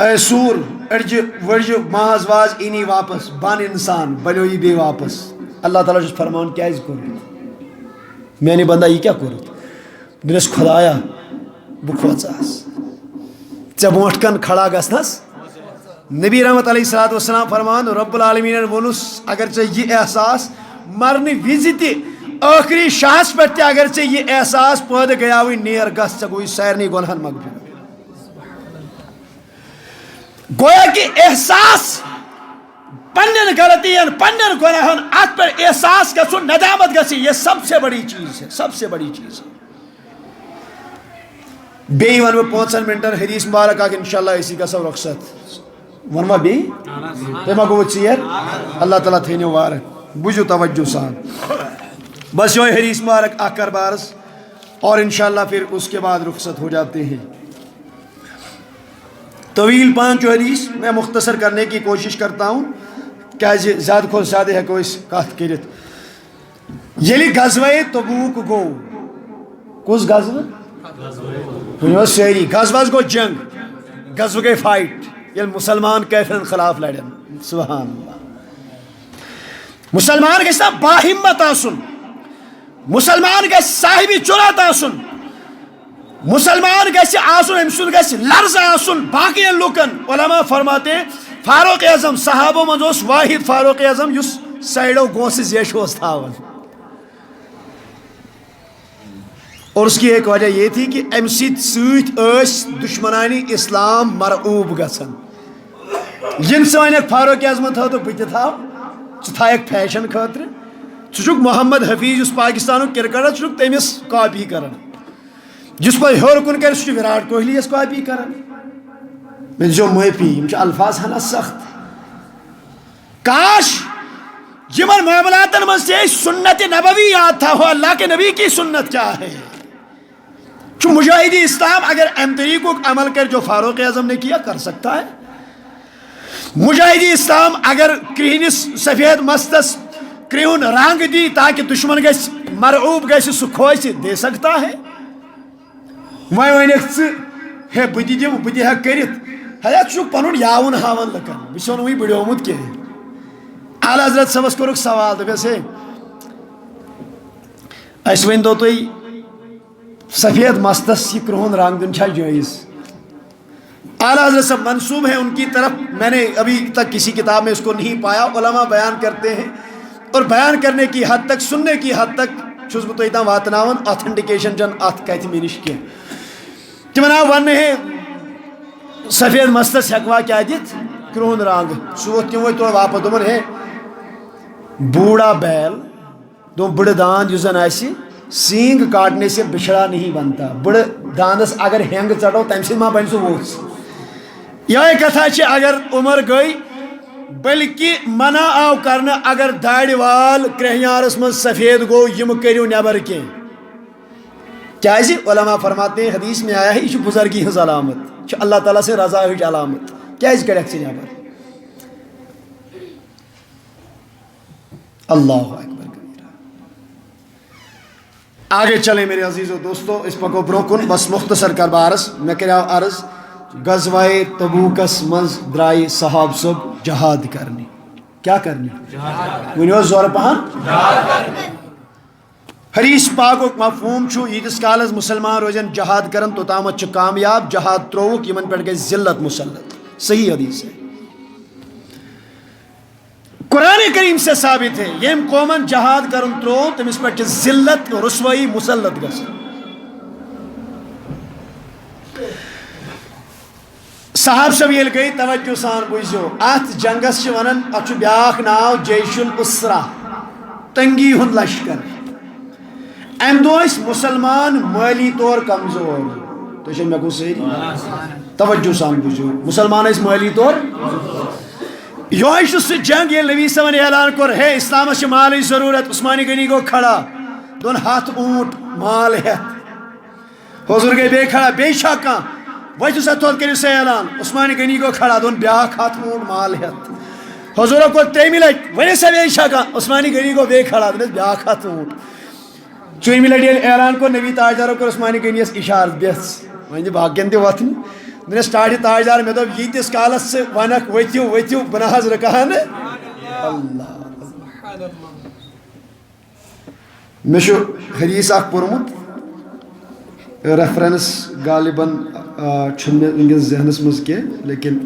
اے سوٗر أڑجہِ ؤڑجہِ ماز واز اینی واپس. بن انسان بنیو یہِ بیٚیہِ واپس. اللہ تعالیٰ چھُس فرماوان کیٛازِ کوٚرُتھ میانہِ بندا یہِ کیٛاہ کوٚرُتھ؟ دوٚپنس خۄدایا بہٕ کھوژاس، ژےٚ برونٛٹھ کن کھڑا گژھنس. نبی رحمت علیہ الصلوۃ والسلام فرمان رب العالمیٖنن ووٚنُس اگر ژےٚ یہِ احساس مرنہٕ وِزِ تہِ ٲخری شاہس پٮ۪ٹھ تہِ اگر ژےٚ یہِ احساس پٲدٕ گٔیاوٕے نیر گژھ، ژےٚ گوٚوُے سارنٕے گۄنہن مغفرت. گویا کہ احساس پننٮ۪ن غلطین پننٮ۪ن گۄناہن اتھ پٮ۪ٹھ احساس گژھُن، ندامت گژھِ، یہ سب سے بڑی چیز ہے، سب سے بڑی چیز ہے. بیٚیہِ وَنہٕ بہٕ 5 منٹن حدیث مبارک اکھ انشاءاللہ أسی گژھو رخصت. وَنوا بیٚیہِ؟ تۄہہِ ما گوٚوٕ ژیر؟ اللہ تعالیٰ تھٲینو وارٕ، بوٗزِو توجہ سان. بس یہوے حدیث مبارک اکھ کر بارس اور انشاءاللہ پھر اس کے بعد رخصت ہو جاتے ہیں. طویل پانچ حدیث میں مختصر کرنے کی کوشش کرتا ہوں کیا زیادہ کھوت زیادہ ہے کوئی کات کرت یلی غزوہ تبوک گو کس غزوہ سیری غزوہ گو جنگ غزوہ گئی فائٹ یل مسلمان کیفرن خلاف لڑن سبحان اللہ مسلمان گژھِ نا باہمت آسن مسلمان گژھِ صاحب جرأت آسن مسلمان گژھِ آسن أمۍ سُنٛد گژھِ لرزٕ آسن باقین لوکن علماء فرماتے ہیں فاروق اعظم صحابوں منٛز اوس واحد فاروق اعظم یُس سایڈو گونسہٕ زیچھِ اوس تھاوان اور اس کی ایک وجہ یہ تھی کہ امہ سۭتۍ دشمنانی اسلام مرعوب گژھان یم سے ونیک فاروق اعظم تھو تو بہ تہ تھاو ژٕ تھایکھ فیشن خاطر ژٕ چھُکھ محمد حفیظ یُس پاکستانُک کرکٹر ژٕ چھُکھ تٔمِس کاپی کران یُس پتہٕ ہیوٚر کُن کرِ سُہ چھُ وِراٹ کوہلی یس کاپی کران مےٚ دِژیو معٲفی یم چھِ الفاظ ہنا سخت کاش یمن معاملاتن منٛز تہِ أسۍ سنت نبوی یاد تھاوو اللہ کے نبی کی سنت کیا ہے جو مجاہدی اسلام اگر ام طریقوں عمل کر جو فاروق اعظم نے کیا کر سکتا ہے مجاہدی اسلام اگر کرہنس سفید مستس کرہن رنگ دی تاکہ دشمن گژھِ مرعوب گژھِ سُہ کھوژِ دے سکتا ہے وۄنۍ ونیکھ ژٕ ہے بہٕ تہِ دِمہٕ بہٕ تہِ ہٮ۪کہٕ کٔرِتھ ہیا ژٕ چھُکھ پنُن یاوُن ہاوان لُکن بہٕ چھُسو نہٕ وُنہِ بٕڈیومُت کینٛہہ اعلیٰ حضرت صٲبس کوٚرُکھ سوال دوٚپٮ۪س ہے اَسہِ ؤنۍتو تُہۍ سفید مستس یہ کرہُن رنگ دن چھا جائز اعلیٰ حضرت صاحب منسوب ہے ان کی طرف میں نے ابھی تک کسی کتاب میں اس کو نہیں پایا علماء بیان کرتے ہیں اور بیان کرنے کی حد تک سننے کی حد تک چھُس بہٕ تۄہہِ تام واتناوان آتھنٹِکیشن چھنہٕ اتھ کتھِ مےٚ نِش کینٛہہ تِمن آو وننہٕ ہے سفید مستس ہٮ۪کوا کیٛاہ دِتھ کرہُن رنگ سُہ ووت تِم وٲتۍ تورٕ واپس دوٚپُن ہے بوڑا بیل دوٚپُن بٕڑٕ داند یُس زن آسہِ سینگ کاٹنے سے بچھڑا نہیں بنتا بڑ داندس اگر ہینگ ژٹو تمہ سۭتۍ ما بن سُہ ووٚژھ یہے کتھا چھِ اگر عمر گٔے بلکہ منع آو کرنا اگر داڑِ وال کرہنیارس من سفید گو یم کٔرِو نیبر کینٛہہ کیازِ علماء فرماتے ہیں حدیث میں آیا ہے یہ چھِ بزرگی ہٕنٛز علامت چھِ اللہ تعالیٰ سے رضا ہٕچ علامت کیازِ کڑیکھ ژٕ نیبر اللہ اکبر آگے چلیں میرے عزیزو دوستو اس پکو برونکن بس مختصر کر عرض میں کرو عرض غزوہ تبوکس منز درائی صحاب صب جہاد کرنی کیا کرنی ونیو زور پہن حدیث پاک مفہوم چھو ییتس کالس مسلمان روزن جہاد کرن تو تامت چھ کامیاب جہاد تروک یمن پہ گئی ذلت مسلط صحیح حدیث ہے قرآن کریم سے ثابت ہے یم قومن جہاد کرن ترو تمس پہ ذلت رسوائی مسلط گژھان صاحب سب یل گئی توجہ سان بوزیو ات جنگس ونان ات بیاکھ ناو جیش الاسرہ تنگی ہند لشکر ام دہ مسلمان مالی طور کمزور تو مے گو سری توجہ سان بوزیو مسلمان مالی طور یہ سہ جنگ یہ نبی صاحب اعلان کور ہے اسلامس مال ضرورت عثمانی غنی گو کھڑا دون ہاتھ اونٹ مال ہتھ حضور گئی بے کھڑا بے چھا کان وجہ سا تھوت کرو سا اعلان عثمانی غنی گو کھڑا دون بیاکھ ہاتھ اونٹ مال ہتھ حضور کو تیمی لٹ ونی سا بے چھا کان عثمانی غنی گو بے کھڑا دون بیاکھ ہاتھ اونٹ چویمی لٹ اعلان کور نبی تاجدارو کور عثمانی غنی اس اشارت بیس ون باقین تہ وتھن دن سٹاٹ تاجدار مے دپ یتس کالس سے ونک ؤتھِو ؤتھِو بہ نہ حظ رکہا نہٕ اللہ مے چھُ حدیث اکھ پوٚرمُت ریفرنس غالباً چھُنہٕ مےٚ وٕنکٮ۪س ذہنس منٛز کینٛہہ لیکن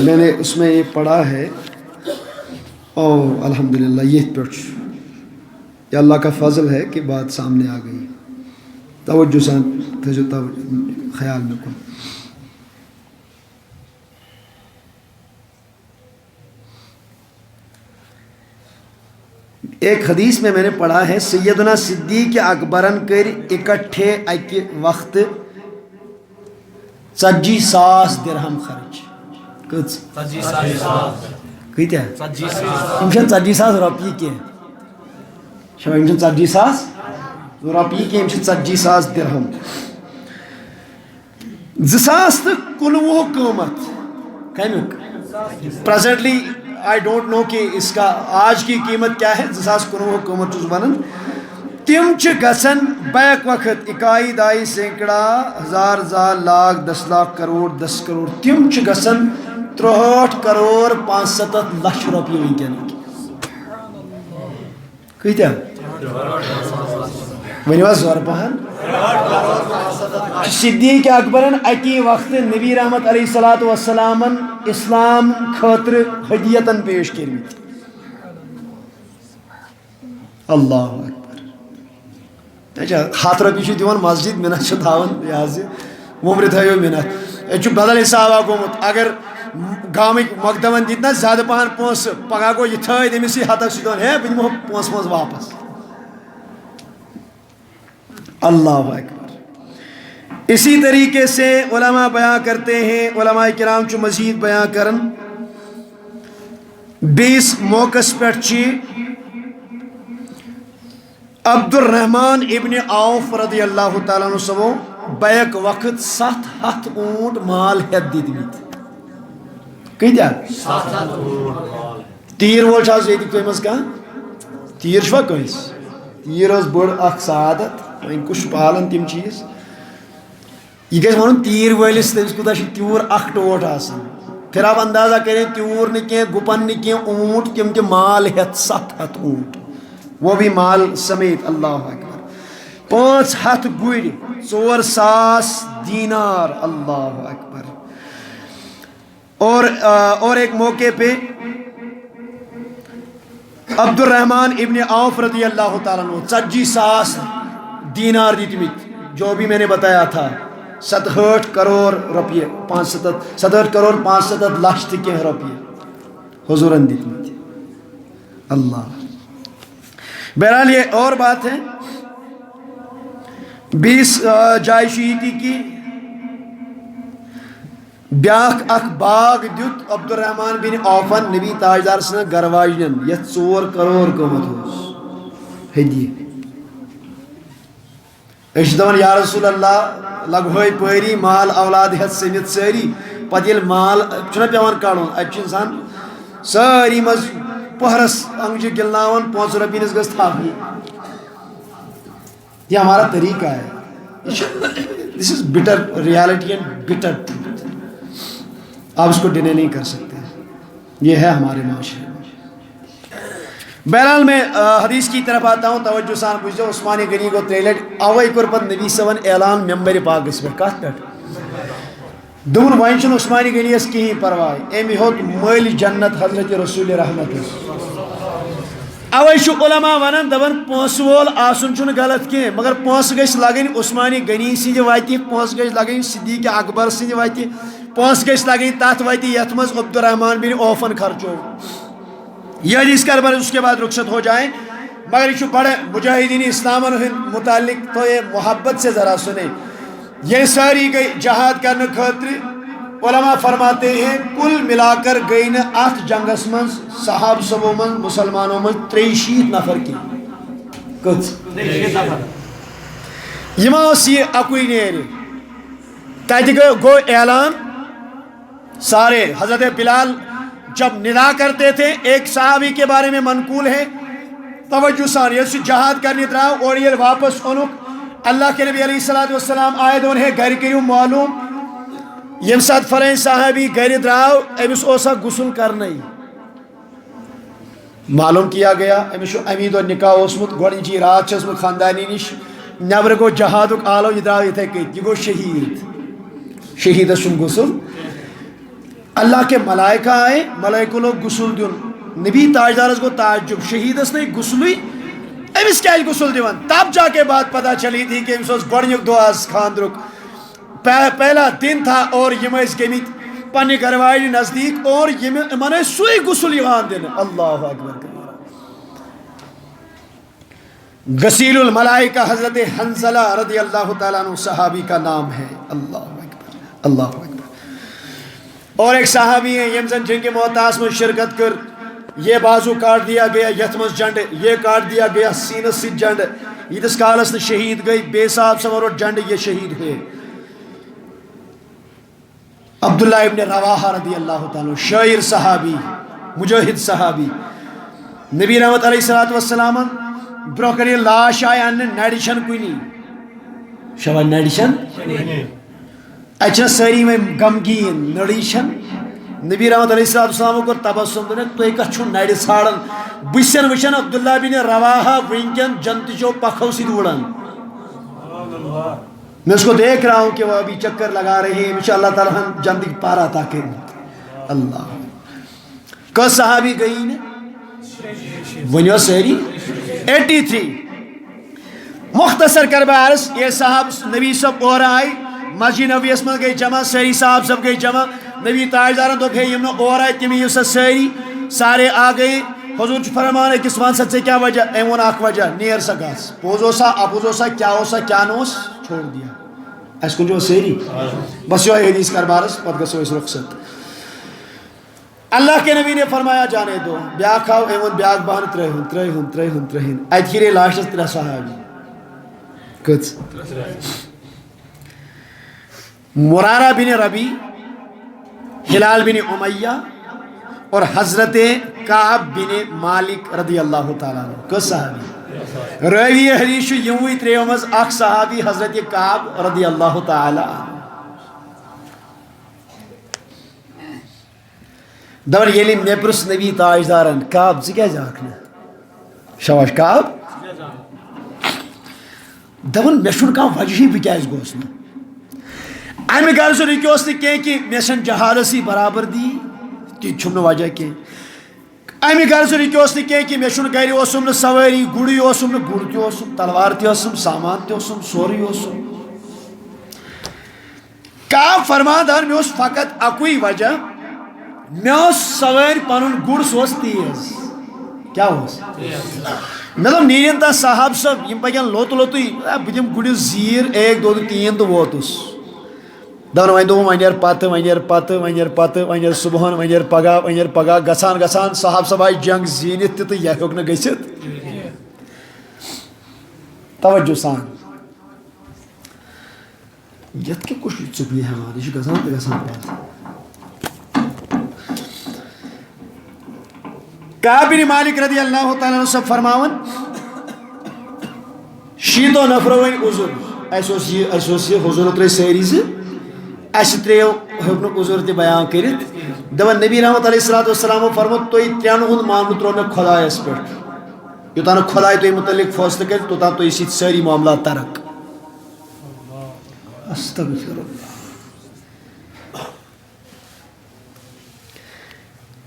میں نے اس میں یہ پڑھا ہے او الحمدللہ یہ پہ یہ اللہ کا فضل ہے کہ بات سامنے آ گئی توجہ سان تھٲیزیو خیال میں کن ایک حدیث میں نے پڑھا ہے سیدنا صدیق اکبرن کر اکٹھے اکہ وقت 40,000 درہم خرچ کت 40,000 رۄپیہِ کینٛہہ یم 40,000 رۄپیہِ کینٛہہ یم 40,000 درہم 2019 قیمت کمیک پریزنٹلی آئی ڈونٹ نو کہ اس کا آج کی قیمت کیا ہے 2019 قیمت چھ ونان تم گھن بیک وقت اکائی دائی سینکڑا ہزار زار لاکھ 10 لاکھ کروڑ 10 کروڑ تم گھن 63 کروڑ 570 لچھ روپیے ونکین کتیا ونو زور پہن صدیق اکبرن اکی وقت نبی رحمت علیہ الصلوۃ والسلام اسلام خاطر ہدیتن پیش کرمت اللہ اکبر 100 روپیے دیوان مسجد منت تھاون یہ ومر تھو منت یہ بدل حسابہ گومت اگر گامک مقدمن دیت نا زیادہ پہن پونس پگہ گو یہ تھے تمس یہ ہتک سی ہے بہ دمو پونس مز واپس اللہ اکبر اسی طریقے سے علماء بیان کرتے ہیں علماء کرام چھ مزید بیان کرن 20 موقع پہ عبد الرحمن ابن عوف رضی اللہ تعالیٰ عنہ سبو بیک وقت 7 اونٹ مال ہیت دیت کتیا تیر وول یہ تم کھانا تیر چھوا کنس تیر بڑ اخ سعادت وین کچھ پالن تم چیز یہ گھس ون تیر ولس تمس کوتہ تیور اخ ٹوٹ آسان پھر آپ اندازہ کریں تیور نہ کی گپن نہ کی اونٹ تم تہ مال ہیت 7 اونٹ وہ بھی مال سمیت اللہ اکبر 500 گڑ 4,000 دینار اللہ اکبر اور ایک موقع پہ عبد الرحمن ابن عوف رضی اللہ تعالیٰ عنہ 40,000 دینار دیتمت جو بھی میں نے بتایا تھا 67 کروڑ روپیے 67 کروڑ 570 لاکھ تک روپیے حضورن دیتمت اللہ بہرحال یہ اور بات ہے 20 جائے شہیدی کی بیاکھ اخ باغ دیت عبد الرحمن بن عوفن نبی تاجدار سن گھر واجن یت 4 کروڑ قیمت ہدیہ اس دون یا رسول اللہ لگوئی پری مال اولاد ہت سمت ساری پتہ یل مال چھنا پیوان کڑن اتھ انسان ساری مز پہرس انگجہ گلناون 5 رۄپیہِ نس گژھ تھاونی یہ ہمارا طریقہ ہے this is bitter reality and bitter truth آپ اس کو ڈینائی نہیں کر سکتے یہ ہے ہمارے معاشرے میں بہرحال میں حدیث کی طرف آتا ہوں توجہ سان بوجھو عثمانی غنی کو 3 لٹ اوے کور پت نبی صن اعلان ممبر پاکس پہ کت پہ دون وین چھ عثمانی غنی یس کہیں پرواہ امی ہوت مل جنت حضرت رسول رحمت اوے علماء ونان دپان پونس وول آسن چھن غلط کی مگر پونس گژھِ لگن عثمانی غنی سٕنٛدِ وتہِ پونس گژھِ لگن صدیق اکبر سٕنٛدِ وتہِ پونس گژھِ لگن تتھ وتہِ یتھ منٛز عبد الرحمن بن عوفن خرچو یہ حدیث کربر اس کے بعد رخصت ہو جائیں مگر یہ بڑے مجاہدین اسلام متعلق تو یہ محبت سے ذرا سنیں یہ ساری گئی جہاد کرنے خاطر علماء فرماتے ہیں کل ملا کر گئی نا ات جنگس من صحاب سبوں من مسلمانوں من 63 نفر کی کت یہ اکوئی نیرے تاکہ گو اعلان سارے حضرت بلال جب ندا کرتے تھے ایک صحابی کے بارے میں منقول ہے توجہ سان یہ جہاد کرنے دراو اور یہ واپس انک اللہ کے نبی علیہ السلام آئے دون ہے گھر کریو معلوم یم سات فلین صحابی گھر دراو امس اوسا غسل کرنا معلوم کیا گیا امس امید و نکاح اوسمت گوڑنچی رات چھ اسمت خاندانی نش نبر گو جہادک آلو یہ دراو یہ کت یہ گو شہید سن غسل اللہ کے ملائکہ آئے ملائکہ لوگ غسل دن نبی تاجدارس کو تعجب شہیدس نہیں غسلوی امس کیا غسل دیوان تب جا کے بات پتہ چلی تھی کہ امس گوڑنیک دو خاندرک پہلا دن تھا اور یم گمت پنہ گھر والی نزدیک اور یمن سوئی غسل یوان دن اللہ اکبر غسیل الملائکہ حضرت حنزلہ رضی اللہ تعالیٰ عنہ صحابی کا نام ہے اللہ اکبر اللہ اکبر اور ایک صحابی ہیں یم زن جنگ محتاس میں شرکت کر یہ بازو کاٹ دیا گیا یتمس جنڈ یہ کاٹ دیا گیا سینس سی جنڈ یہ کالس شہید گئی بے صاحب سمر اور جنڈ یہ شہید ہوئے عبداللہ ابن رواحہ رضی اللہ تعالیٰ شاعر صحابی مجاہد صحابی نبی رحمت علیہ السلام برو کر لاش آئے ان نڑشن کنی شبہ نڑشن اچھا ساری میں غمگین نڑشن نبی رحمت علیہ السلام کو تبسم دن تو ایک اچھو نڑی ساڑن بسن وشن عبداللہ بن رواحہ ونکن جنت جو پکھو سی دوڑن میں اس کو دیکھ رہا ہوں کہ وہ ابھی چکر لگا رہے ہیں انشاءاللہ تعالیٰ ہم جنت کی پارا تاکہ اللہ کس صحابی گئی نے ونیو سہری 83 مختصر کربارس یہ صاحب نبی صاحب اور آئی مسجد نبی اسمت گئی جمع سہری صاحب سب گئی جمع نبی تاجدارن تو گئی یمنو اور آئی تیمی یوسف سہری سارے آگئے حضور فرمانے کس وانست سے کیا وجہ ایمون آکھ وجہ نیر سکاس پوزو سا اپوزو سا کیا نوس چھوڑ دیا اس کو جو سہری بس جو حدیث کربارس پت گسو اس رخصت اللہ کے نبی نے فرمایا جانے دو بیاک کھاؤ ایمون بیاک بہن ترہن ایت کھیرے لاشت ترہ صحابی کچھ مرارہ بن ربی ہلال بن امیہ اور حضرت کعب بن مالک رضی اللہ تعالیٰ عنہ کس صحابی روی حدیث یوی تریومز اخ صحابی حضرت کعب رضی اللہ تعالیٰ عنہ دور یلی میپرس نبی تاجدارن کعب زی کیا جاکنا شواش کعب دون میشن کا وجہی بکیاز گوسنا امی غرض رکیوس کہ میشن جہالسی برابر دی کہ چھمن وجہ کی امی غرض رکیوس کہ میشن گھر اوسم نہ سواری گڑی اوسم نہ گڑ تہ اوسم تلوار تہ اوسم سامان تہ اوسم سوری اوسم کعب فرمادار میں اس فقط اکوئی وجہ میں سوار پنن گڑ سوس تیز کیا ہوس مطلب نیرین تا صاحب صاحب یم پکن لوت لوتوی بہم گڑ زیر 1 2 3 تو ووتس دون وین دو ونیر پتہ ونیر صبحن ونیر پگہ گسان صاحب صاحب آئی جنگ زینت تہ یہ ہیوک نہ گژھت توجہ سان یت کے کچھ چپلی ہمان یہ گسان تہ گسان پتہ کعب بن مالک رضی اللہ تعالیٰ عنہ سب فرماون شیتو نفروین عذر ایسوسی حضور ترے سیری سے ایسی تریو حکم عذر تی بیان کرت دون نبی رحمت علیہ السلام فرمت توی تریانو ہند معاملت رونے خدای اس پر یوتانا خدای توی متعلق فوصلہ کرت تو تا توی سیت ساری معاملات ترک استغفر اللہ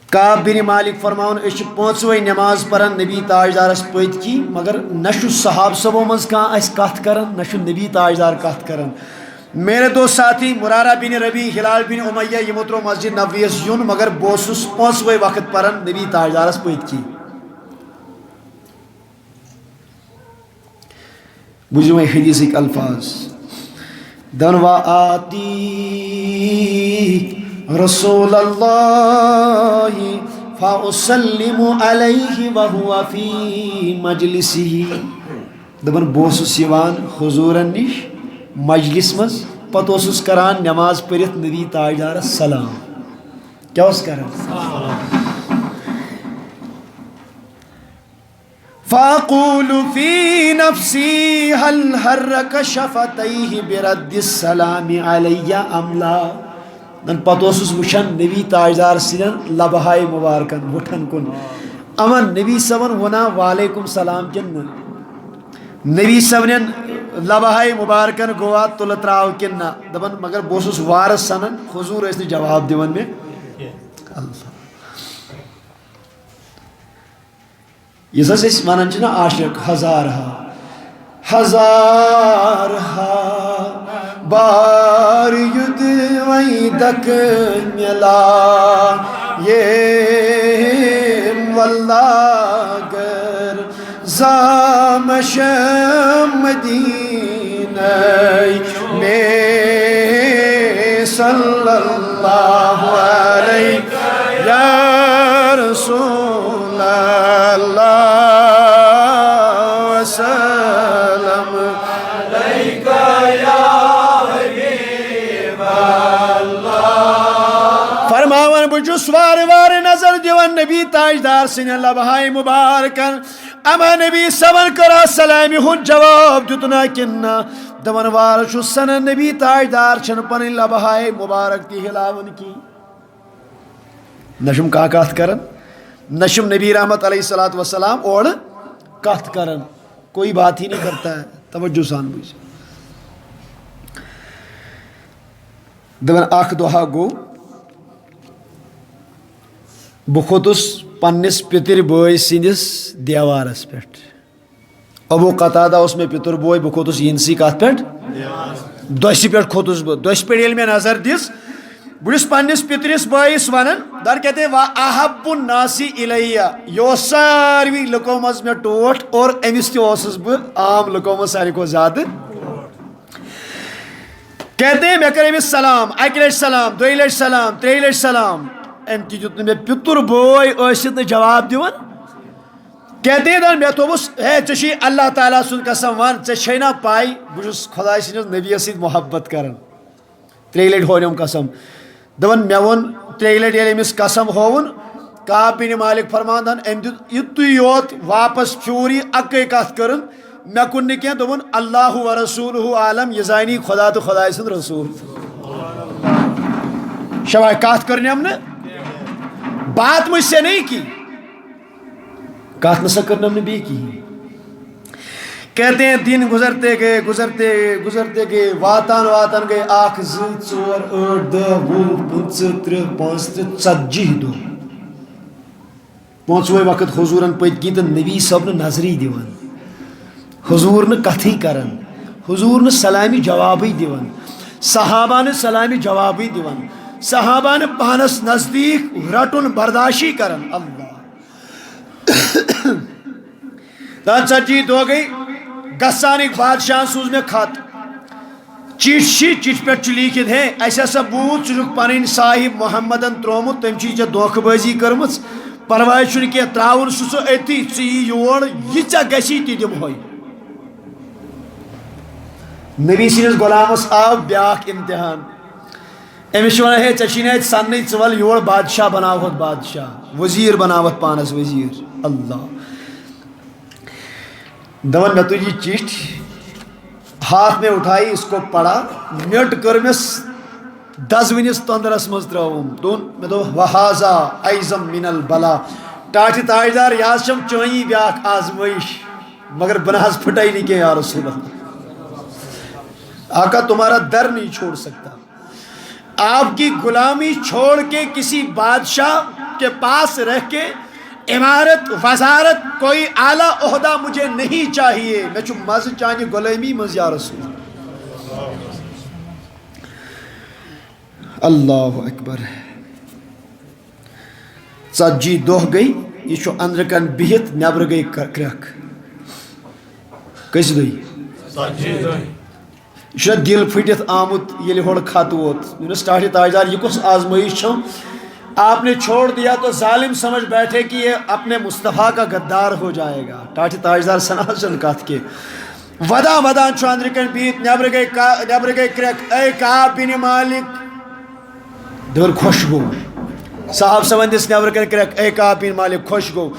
کعب بن مالک فرماؤن اس 5ویں نماز پرن نبی تاجدار اس پویت کی مگر نشو صحاب سبو مز کان اس کات کرن نشو نبی تاجدار کات کرن میرے دو ساتھی مرارہ بن ربی ہلال بن امیہ یمترو مسجد نبویس یون مگر بوسس 5ویں وقت پرن نبی تاجدار اس پویت کی بجھو میں حدیث ایک الفاظ دنوا آتی رسول اللہ فاسلم علیہ وہو فی مجلسی دبن بوسس یوان حضورن نش مجلس مز پتہ اوسس کران نماز پرت نبی تاجدار سلام کیا اس کران فاقول فی نفسی هل حرک شفتیہ برد السلام علی ام لا دن پتہ اوسس وچھان نبی تاجدار سن لبہائے مبارکن وٹھن کن امن نبی صبن ونا وعلیکم سلام کن نبی صبن لبہائے مبارکن گوا تل تراو کن دپن مگر بوسس وارس سنن حضور اس نے جواب دیون میں اللہ یہ سس اس ونان چھنا عاشق ہزارہا بار ید ویدک ملا یہ واللہ گر زامش مدینہ میں صلی اللہ علیہ یا رسول اللہ وسلم علیکہ یا حبیب اللہ چھُس وارٕ وارٕ نظر دِوان نبی تاجدار سٕنٛدٮ۪ن لبہاے مُبارکن اما نبی صبن کٔرا سلامہِ ہُنٛد جواب دیُتنا کِنہٕ نہ دپان وارٕ چھُس سنان نبی تاجدار چھنہٕ پنٕنۍ لبہاے مُبارک تہِ ہلاوان کینٛہہ نہ چھُم کانٛہہ کتھ کران نہ چھُم نبی رحمت علیہ الصلوۃ والسلام اورٕ کتھ کران کوئی بات ہی نہیں کرتا ہے توجہ سان بوٗزِو دپان اکھ دۄہا گوٚو بہٕ کھوٚتُس پننِس پِتٕرۍ بٲے سٕنٛدِس دیوارس پٮ۪ٹھ ابوٗ قتادہ اوس مےٚ پِتُر بوے بہٕ کھوٚتُس یِہنٛدسٕے کتھ پٮ۪ٹھ دۄسہِ پٮ۪ٹھ کھوٚتُس بہٕ دۄسہِ پٮ۪ٹھ ییٚلہِ مےٚ نظر دِژ بہٕ چھُس پننِس پِترِس بٲیِس ونان در کہتے وا احب الناسی الیہ یہِ اوس ساروٕے لُکو منٛز مےٚ ٹوٹھ اور أمِس تہِ اوسُس بہٕ عام لُکو منٛز ساروٕے کھۄتہٕ زیادٕ کہتے مےٚ کٔر أمِس سلام اکہِ لٹہِ سلام دۄیہِ لٹہِ سلام ترٛیٚیہِ لٹہِ سلام أمۍ تہِ دیُت نہٕ مےٚ پِتُر بوے ٲسِتھ نہٕ جواب دِوان کہتے دپان مےٚ دوٚپُس ہے ژےٚ چھُے اللہ تعالیٰ سُنٛد قسم ون ژےٚ چھے نا پاے بہٕ چھُس خۄداے سٕنٛدِس نبیَس سۭتۍ محبت کران ترٛیٚیہِ لٹہِ ہونیوم قسم دپان مےٚ ووٚن ترٛیٚیہِ لٹہِ ییٚلہِ أمِس قسم ہووُن کعب بِن مالک فرمان دپان أمۍ دیُت یُتُے یوت واپس پھیوٗر یہِ اکٕے کتھ کٔرٕن مےٚ کُن نہٕ کینٛہہ دوٚپُن اللہ و رسوٗلہ عالم یہِ زانی خۄدا تہٕ خۄداے سُنٛد رسوٗل شباش کتھ کٔرنٮ۪م نہٕ بات مجھ سے نہیں کی کتھ نسا کٔرنٮ۪م نہٕ بیٚیہِ کِہیٖنۍ کہتے ہیں دن گزرتے گئے گزرتے گزرتے گئے واتان واتان گئے اکھ زٕ ژور ٲٹھ دہ وُہ پٕنٛژٕ تٕرٛہ 35 دۄہ پانٛژوے وقت حضوٗرن پٔتۍ کِنۍ تہٕ نبی صٲب نہٕ نظرٕے دِوان حضوٗر نہٕ کتھٕے کران حضوٗر نہٕ سلامہِ جوابٕے دِوان صحابہ نہٕ سلامہِ جوابٕے دِوان صحابہ نہٕ پانس نزدیٖک رٹُن برداشی کران اللہ 40 دۄہ گٔے گژھانٕکۍ بادشاہن سوٗز مےٚ خط چِٹھۍ چھِ چِٹھِ پٮ۪ٹھ چھُ لیٖکھِتھ ہے اَسہِ ہسا بوٗز ژٕ چھُکھ پنٕنۍ صاحب محمدن تروومُت تٔمۍ چھِ ژےٚ دھوکہٕ بٲزی کٔرمٕژ پرواے چھُنہٕ کینٛہہ تراوُن چھُ سُہ أتی ژٕ یہِ یور یہِ ژےٚ گژھی تہِ دِمہوے نبی سٕنٛدِس غۄلامس آو بیٛاکھ امتحان أمِس چھِ ونان ہے ژےٚ چھی نہٕ اَتہِ سننٕے ژٕ وَل یور بادشاہ بناوہوتھ بادشاہ وزیٖر بناوتھ پانس وزیٖر اللہ دپان مےٚ تُج یہِ چِٹھۍ ہاتھ میں اٹھائی اس کو پڑھا میٹ کٔرمِس دزوٕنِس تۄنٛدرس منٛز ترٲوُم مےٚ دوٚپ وہازا ایزم من البلا ٹاٹھہِ تاجدار یہِ حظ چھم چٲنی بیٛاکھ آزمٲیش مگر بہٕ نہ حظ پھٕٹے نہٕ کینٛہہ یا رسول اللہ آقا تمہارا در نہیں چھوڑ سکتا آپ کی غلامی چھوڑ کے کسی بادشاہ کے پاس رہ کے عمارت وزارت کوئی اعلیٰ عہدہ مجھے نہیں چاہیے میں چھُ مزٕ چانہِ غلٲمی منٛز یا رسول اللہ اکبر 40 دۄہ گٔے یہِ چھُ أنٛدرٕ کَنۍ بِہِتھ نٮ۪برٕ گٔے کرٛٮ۪کھ کٔژِ دۄہہِ یہِ چھُنہ دِل پھٕٹِتھ آمُت ییٚلہِ ہورٕ خط ووت یونس ٹاٹھہِ تاجدار یہِ کۄس آزمٲیش چھم آپ نے چھوڑ دیا تو ظالم سمجھ بیٹھے کہ یہ اپنے مصطفیٰ کا غدار ہو جائے گا ٹاٹھہِ تاجدار سنان چھنہٕ کتھ کینٛہہ ودان ودان چھُ أنٛدرٕ کَنۍ بِہِتھ نٮ۪برٕ گٔے کرٛٮ۪کھ اے کعب بن مالک دپان خۄش گوٚو صاحب صٲبن دِژ نٮ۪برٕ کَنۍ کرٛٮ۪کھ اے کعب بن مالک خۄش گوٚو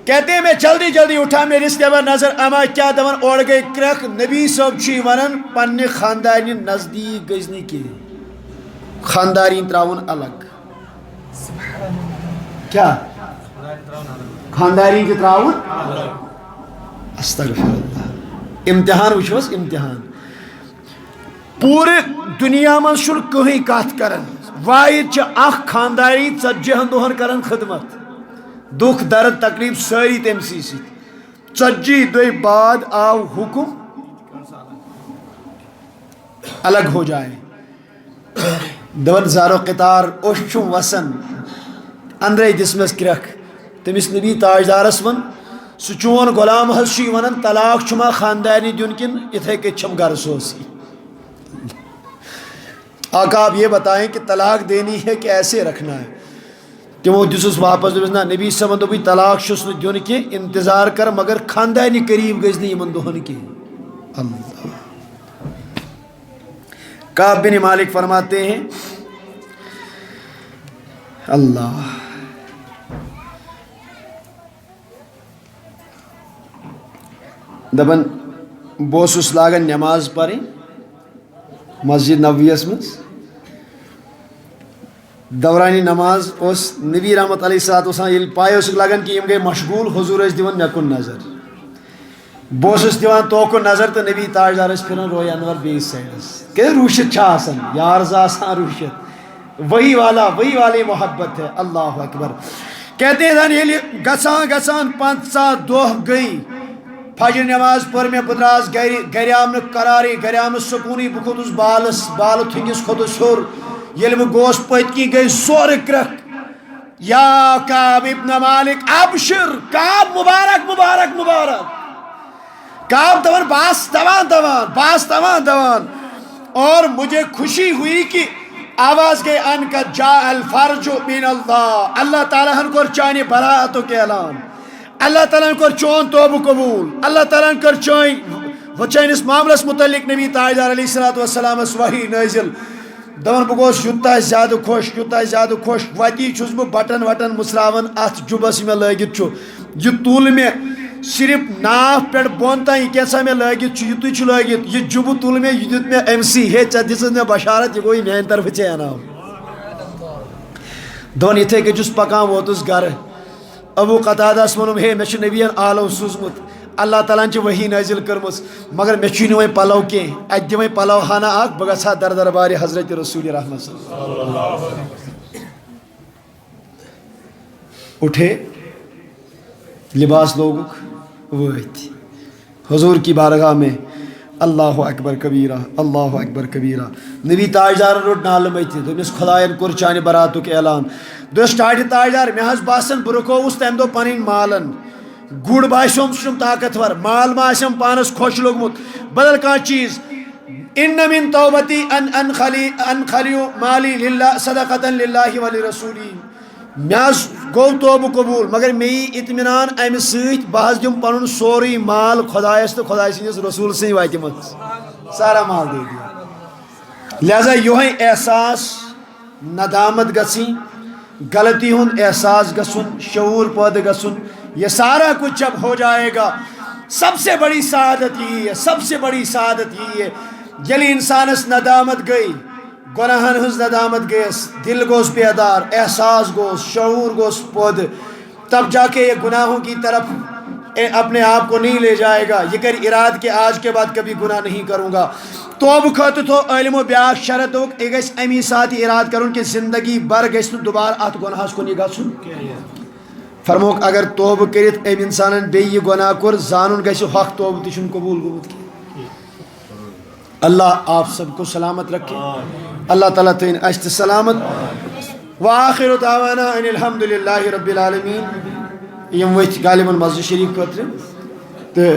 کہتے ہیں میں جلدی جلدی اٹھا میرے نٮ۪بر نظر اما کیٛاہ دپان اورٕ گٔے کرٛٮ۪کھ نبی صٲب چھُ یہِ ونان پننہِ خاندارنہِ نزدیٖک گٔژھۍ نہٕ کینٛہہ خاندارِنۍ تراوُن الگ کیا خاندارین تہِ تراوُن استغفر اللہ امتحان وٕچھو حظ امتحان پوٗرٕ دُنیا منٛز چھُنہٕ کٕہٕنۍ کتھ کران واحد چھِ اکھ خانداری 40 دۄہن کران خدمت دُکھ درد تکلیف سٲری تٔمسٕے سۭتۍ 40 دۄہہِ بعد آو حُکم الگ ہو جائے دپان زارو قطار اوٚش چھُم وسان أنٛدرے دِژمَس کرٛٮ۪کھ تٔمِس نبی تاجدارس ووٚن سُہ چون غلام حظ چھُ یہِ ونان طلاق چھُما خاندارنہِ دیُن کِنہٕ یِتھے کٔنۍ چھم گرٕ سوزٕے آقا آپ یہ بتائیں کہ طلاق دینی ہے کہ ایسے رکھنا ہے تِمو دِژٕس واپس دوٚپُس نہ نبی صٲبن دوٚپُے طلاق چھُس نہٕ دیُن کینٛہہ انتظار کر مگر خاندارنہِ قریٖب گٔژھۍ نہٕ یِمن دۄہن کینٛہہ اللہ کعب بن مالک فرماتے ہیں اللہ دپان بہس لاگان نماز پریں مسجد نبویس مز دورانی نماز اس نبی رحمت علیہ الصلوۃ والسلام یل پاے اس لگان کہ یم گئی مشغول حضور اس دیوان مے کن نظر بہس دیوان توکن نظر تو نبی تاجدار اس پھران روی انور بیس سائڈس کہ روشت چھا آسان یارز آسان روشت وہی والی محبت ہے. اللہ اکبر. کہتے ہیں یل گسان 50 دہ گئی فجر نماز پر میں بدراس گھر آم قراری گھر آم سکونی بہ کھوتس بال تھنگس کھوتس ہور یل بہ گوس پت کی گئی سور کرک یا کعب ابن مالک ابشر کعب مبارک مبارک مبارک کعب دوان باس دوان اور مجھے خوشی ہوئی کہ آواز گئی ان کا جاء الفرج من اللہ اللہ تعالیٰ ہن کر چانی براعتو کے اعلان اللہ تعالیٰ کر چون توبہ قبول اللہ تعالیٰ کر چون اس معاملس متعلق نبی تاجدار علیہ الصلوۃ والسلام وحی نازل دپان بہ گوس یوتاہ زیادہ خوش وتی چھس بہ بٹن وٹن مسراون ات جبس میں لگت چھو یہ تول میں صرف ناف پہ بون تین کیسا میں لگت یوتھے چھ لگت یہ جب تل میں یہ دیت میں ایم سی ہے ژے دژ مے بشارت یہ گوئی میانہ طرف ژے انعام دپان یتھے کہ چھس پکان ووتس گھر ابو قتادہس ونم ہے مے نبیین آلو سوزمت اللہ تعالیٰ وحی نازل کرمس مگر مے چھ وی پلو کی ات دم پلو ہانا اخ بہ گژھا در دربار حضرت رسول رحمت صلی اللہ علیہ وسلم. اٹھے لباس لوگک وت حضور کی بارگاہ میں اللہ اکبر کبیرہ اللہ اکبر کبیرہ. نبی تاجدار روٹ نال مت دس خدائن کور چانہ براتک اعلان دس ٹاٹہ تاجدار مے حس باسان بہ رکوس تمہ دہ پن مالن گڑ باسم سم طاقتور مال ما آسم پانس خوش لوگمت بدل کان چیز ان من توبتی ان خلیو مالی للہ صدقتا للہ ولرسولی مے گو توبہ قبول مگر مے اطمینان امہ ست بہ دم پن سوری مال خدایس تو خدائے سندس رسول سی واتہ مت سارا مال دے دیا. لہذا یہ احساس ندامت گژھن غلطی ہند احساس گژھن شعور پید گژھن یہ سارا کچھ جب ہو جائے گا سب سے بڑی سعادت یہی ہے سب سے بڑی سعادت یہی ہے یل انسانس ندامت گئی گناہن ہز ندامت گیس دل گوس بیدار احساس گوس شعور گوس پود تب جا کے یہ گناہوں کی طرف اپنے آپ کو نہیں لے جائے گا. یہ کر اراد کہ آج کے بعد کبھی گناہ نہیں کروں گا. توبہ خاطر تو علم و بیاس شرط یہ گژھِ امی سات اراد کرن کہ زندگی بھر گژھِ نہٕ دوبارہ ات گناہس کن گژھن. فرموک اگر توبہ کرت ام انسان بیٚیہِ گناہ کور زانن گژھِ حق توبہ تہ چھُنہٕ قبول گوٚمُت کینٛہہ. اللہ آپ سب کو سلامت رکھے. اللہ تعالیٰ تھٲیِن اَسہِ تہِ سلامت. وآخر دعوانا ان الحمد للہ رب العالمین. یم ؤتھۍ غالباً مسجد شریف خٲطرٕ تہٕ